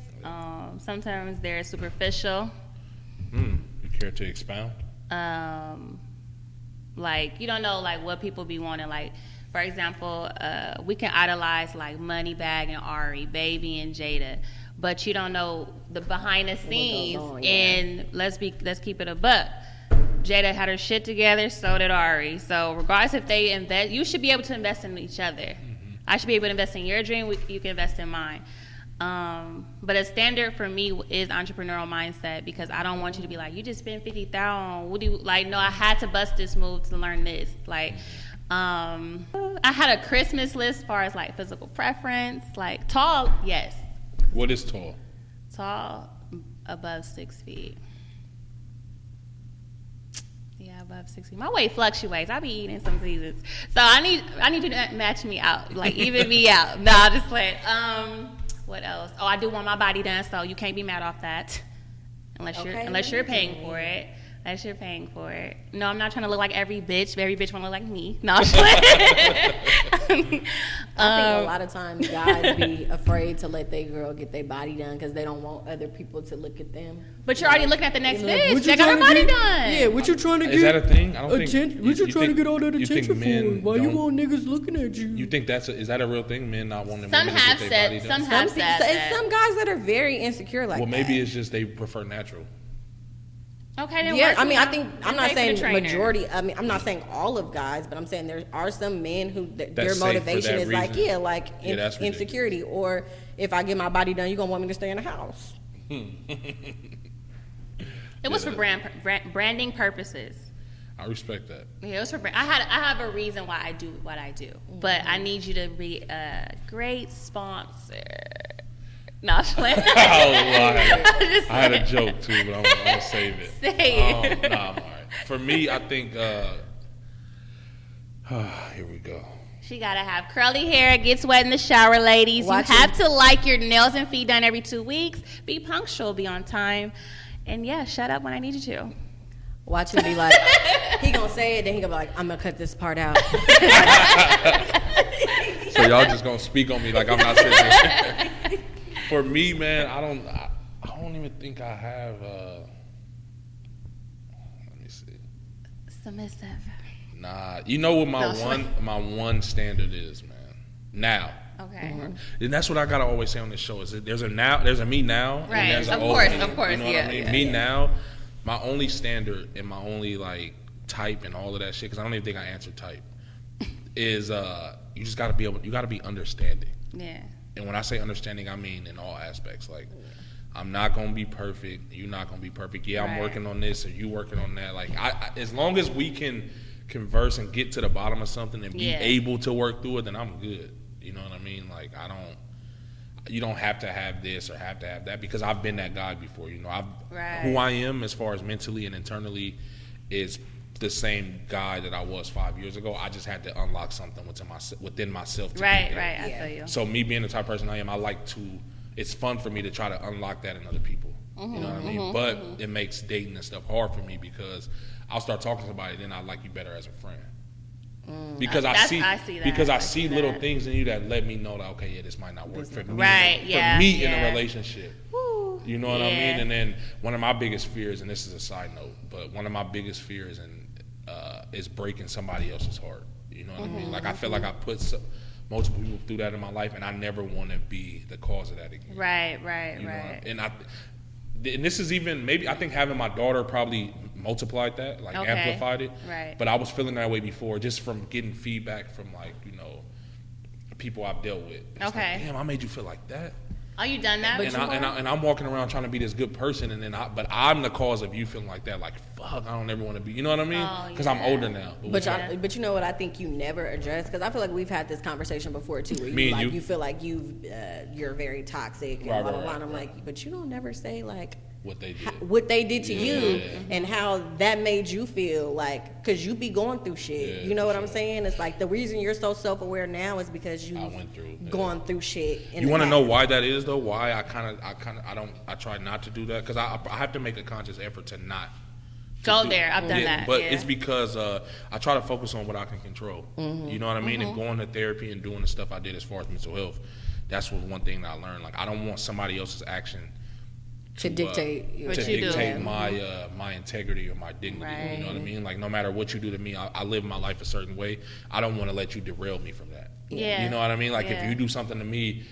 sometimes they're superficial. You care to expound? Like, you don't know, like, what people be wanting. Like, for example, we can idolize, like, Moneybag and Ari, Baby and Jada, but you don't know the behind the scenes. And let's keep it a buck. Jada had her shit together, so did Ari. So regardless if they invest, you should be able to invest in each other. Mm-hmm. I should be able to invest in your dream. You can invest in mine. But a standard for me is entrepreneurial mindset, because I don't want you to be like, you just spent 50,000. What do you like? No, I had to bust this move to learn this. Like, I had a Christmas list as far as like physical preference. Like tall, yes. What is tall? Tall, above 6 feet. Yeah, above 6 feet. My weight fluctuates. I be eating some seasons, so I need you to match me out, like even me out. No, I'll just play. What else? Oh, I do want my body done, so you can't be mad off that, unless you're paying for it. Unless you're paying for it. No, I'm not trying to look like every bitch. Every bitch want to look like me. No, I'm just I think a lot of times guys be afraid to let their girl get their body done because they don't want other people to look at them. But you're already looking at the next bitch. They got her body done. Yeah, what you trying to get? Is that a thing? I don't attention. think. What you trying to get all that attention for? Why you want niggas looking at you? You think is that a real thing? Men not wanting some women to have get their body said, done? some have said that. It's some guys that are very insecure like that. Well, maybe it's just they prefer natural. Okay, then yeah, work I mean, it I out. think I'm not saying majority. I mean, I'm not saying all of guys, but I'm saying there are some men who their motivation is like, insecurity, or if I get my body done, you gonna want me to stay in the house. It was for branding purposes. I respect that. Yeah, it was for brand. I have a reason why I do what I do, but I need you to be a great sponsor. No, I had a joke too, but I'm gonna save it. Say it. I'm all right. For me, I think. Here we go. She gotta have curly hair. It gets wet in the shower, ladies. You have to like your nails and feet done every 2 weeks. Be punctual. Be on time. And yeah, shut up when I need you to. Watch him be like, he gonna say it, then he gonna be like, I'm gonna cut this part out. So y'all just gonna speak on me like I'm not sitting there. For me, man, I don't even think I have. Let me see. Submissive. Nah, you know what my one standard is, man. Now. Okay. And that's what I gotta always say on this show is that there's a me now, right? And there's Of an old course, me. of course. You know what I mean? Me now, my only standard and my only like type and all of that shit, because I don't even think I answered type, is you just gotta be you gotta be understanding. Yeah. And when I say understanding, I mean in all aspects. Like, I'm not gonna be perfect. You're not gonna be perfect. Yeah, I'm working on this, or you working on that. Like, I as long as we can converse and get to the bottom of something and be able to work through it, then I'm good. You know what I mean? Like, you don't have to have this or have to have that, because I've been that guy before. You know, who I am as far as mentally and internally is the same guy that I was 5 years ago. I just had to unlock something within myself. Right. I feel you. So me being the type of person I am, I like to. It's fun for me to try to unlock that in other people. You know what I mean? But it makes dating and stuff hard for me, because I'll start talking to somebody, then I like you better as a friend. Because I see little things in you that let me know that, okay, yeah, this might not work for me. In a relationship. Woo. You know what I mean? And then one of my biggest fears, and this is a side note, but one of my biggest fears is breaking somebody else's heart. You know what I mean? Like, I feel like I put multiple people through that in my life, and I never want to be the cause of that again. Right. And this is even, maybe, I think having my daughter probably multiplied that, like amplified it. Right. But I was feeling that way before, just from getting feedback from, like, you know, people I've dealt with. It's like, damn, I made you feel like that. Oh, you done that? And I'm walking around trying to be this good person, and then but I'm the cause of you feeling like that. Like, fuck, I don't ever want to be. You know what I mean? Because I'm older now. But you know what I think you never address, because I feel like we've had this conversation before too, where you feel like you're very toxic and blah blah blah. And I'm like, but you don't never say like what they did to you and how that made you feel, like, because you be going through shit. You know what I'm saying? It's like the reason you're so self-aware now is because you've gone through shit. You want to know why that is, though? Why I try not to do that, because I have to make a conscious effort to not go there. I've done that. But it's because I try to focus on what I can control. You know what I mean? And going to therapy and doing the stuff I did as far as mental health, that's one thing that I learned. Like, I don't want somebody else's action to dictate my integrity or my dignity. You know what I mean? Like, no matter what you do to me, I live my life a certain way. I don't want to let you derail me from that. You know what I mean? Like, if you do something to me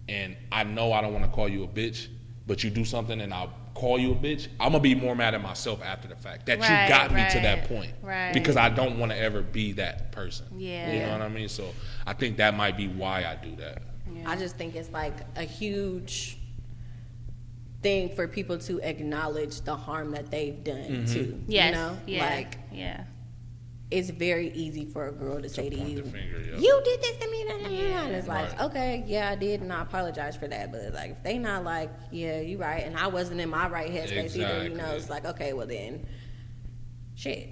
and I know I don't want to call you a bitch, but you do something and I'll call you a bitch, I'm going to be more mad at myself after the fact that you got me to that point. Because I don't want to ever be that person. You know what I mean? So I think that might be why I do that. I just think it's like a huge thing for people to acknowledge the harm that they've done too. You know? It's very easy for a girl to say to you, you did this to me, and it's like, okay, yeah, I did, and I apologize for that. But like, if they not like, yeah, you right, and I wasn't in my right headspace either, you know, it's like, okay, well then, shit.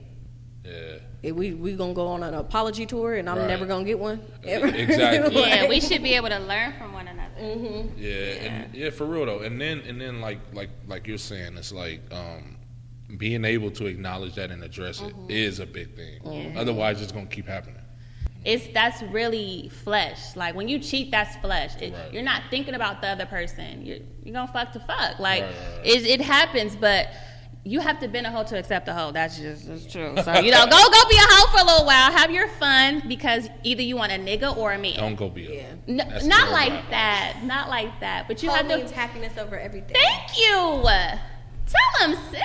We gonna go on an apology tour, and I'm never gonna get one. Ever. Exactly. We should be able to learn from one another. And for real though. And then like you're saying, it's like being able to acknowledge that and address it is a big thing. Otherwise, it's gonna keep happening. That's really flesh. Like, when you cheat, that's flesh. You're not thinking about the other person. You're gonna fuck to fuck. Like, it happens, but you have to been a hoe to accept a hoe. That's true. So, you know, go be a hoe for a little while. Have your fun, because either you want a nigga or a man. Don't go be a hoe. Not like that. Not like that. But you have to. Means happiness over everything. Thank you. Tell them, sis.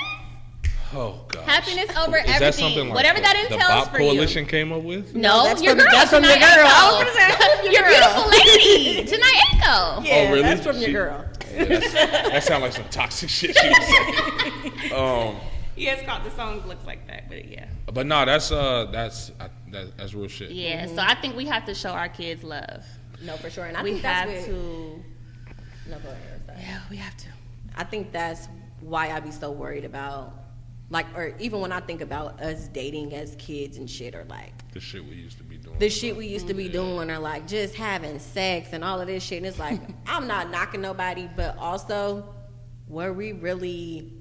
Oh God. Happiness over everything. Is that something like whatever that entails the BOP for you. Coalition came up with? No, that's your from your girl. I was gonna say, your beautiful lady, Tonight Echo. Yeah, really? That's from your girl. That sounds like some toxic shit she was saying. It's called The Song Looks Like That, but yeah. But no, that's real shit. Yeah, so I think we have to show our kids love. No, for sure. And I we think have that's to. No, go ahead. Sorry. Yeah, we have to. I think that's why I be so worried about, like, or even when I think about us dating as kids and shit, or like the shit we used to be doing. Or like just having sex and all of this shit. And it's like, I'm not knocking nobody, but also, were we really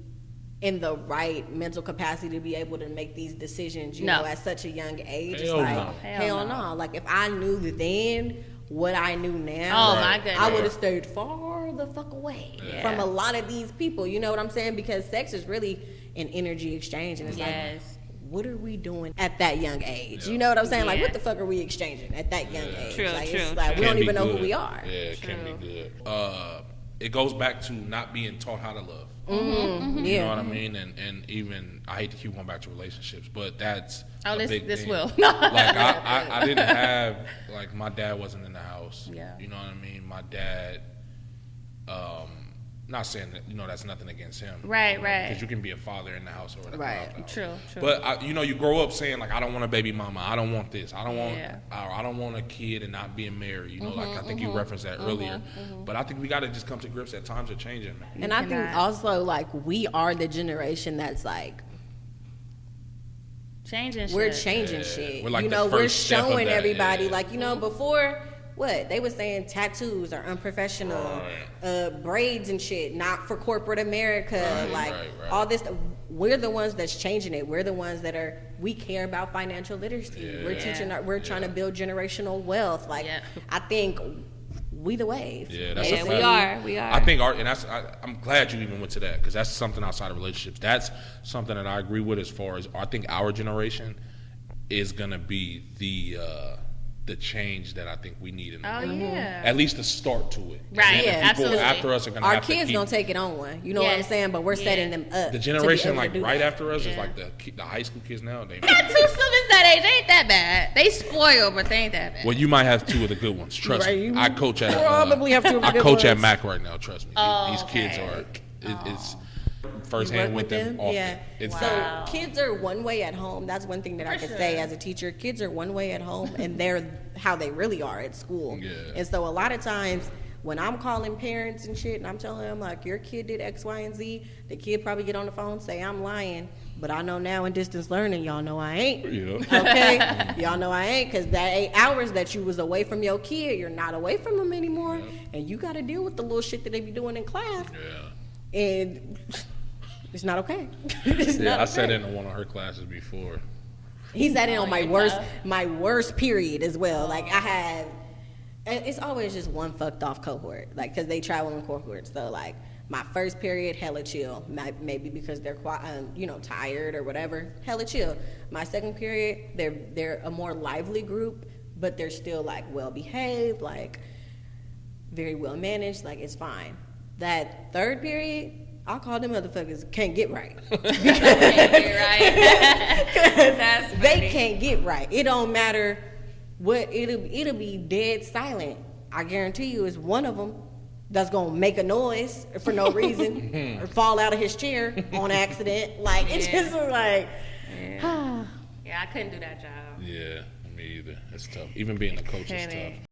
in the right mental capacity to be able to make these decisions, you know, at such a young age. Hell it's like, no. hell no. Like, if I knew then what I knew now, my goodness, I would have stayed far the fuck away from a lot of these people. You know what I'm saying? Because sex is really an energy exchange, and it's like, what are we doing at that young age? You know what I'm saying? Like, what the fuck are we exchanging at that young age? True, like, true, it's like, we don't even know who we are. Yeah, it can be good. It goes back to not being taught how to love. You know what I mean? And even, I hate to keep going back to relationships, but that's a big thing. will. Like, I didn't have, like, my dad wasn't in the house. Yeah. You know what I mean? My dad, not saying that, you know, that's nothing against him. Right, you know, right. Because you can be a father in the house or whatever. Right. True. But, you know, you grow up saying, like, I don't want a baby mama. I don't want this. I don't want a kid and not being married. You know, like, I think you referenced that earlier. But I think we got to just come to grips that times are changing, man. And I think also, like, we are the generation that's, like, changing shit. We're changing shit. We're like, you the know, we're first step of showing that, everybody, like, you know, before, what? They were saying tattoos are unprofessional, braids and shit, not for corporate America, all this. We're the ones that's changing it. We're the ones that we care about financial literacy. We're teaching, we're trying to build generational wealth. Like, I think we the wave. Yeah, that's a fact. We are. I think I'm glad you even went to that, because that's something outside of relationships. That's something that I agree with, as far as I think our generation is gonna be the change that I think we need in the world. At least the start to it. Right. Yeah, absolutely. After us are gonna Our have kids to gonna take it on one. You know what I'm saying? But we're setting them up. The generation to be able like to do right that. after us is like the high school kids now. They Not too soon as that age. They ain't that bad. They spoiled, but they ain't that bad. well, you might have two of the good ones. Trust me. I coach at probably have two of the I good coach at ones. Mac right now. Trust me. These kids are. It's firsthand with them. Often. Yeah. So kids are one way at home. That's one thing that I could say as a teacher. Kids are one way at home, and they're how they really are at school. Yeah. And so a lot of times when I'm calling parents and shit, and I'm telling them, like, your kid did X, Y, and Z, the kid probably get on the phone and say, I'm lying. But I know now in distance learning, y'all know I ain't. Yeah. Okay? Y'all know I ain't, because that 8 hours that you was away from your kid, you're not away from them anymore. Yeah. And you got to deal with the little shit that they be doing in class. Yeah. And it's not okay. I sat in on one of her classes before. He sat in on my worst period as well. Like, it's always just one fucked off cohort, like, because they travel in cohorts. So, like, my first period, hella chill. Maybe because they're tired or whatever, hella chill. My second period, they're a more lively group, but they're still, like, well behaved, like, very well managed. Like, it's fine. That third period, I'll call them motherfuckers can't get right. They can't get right. It don't matter what, it'll be dead silent. I guarantee you it's one of them that's gonna make a noise for no reason or fall out of his chair on accident. Like, it's just like, yeah, I couldn't do that job. Yeah, me either. It's tough. Even being a coach is tough.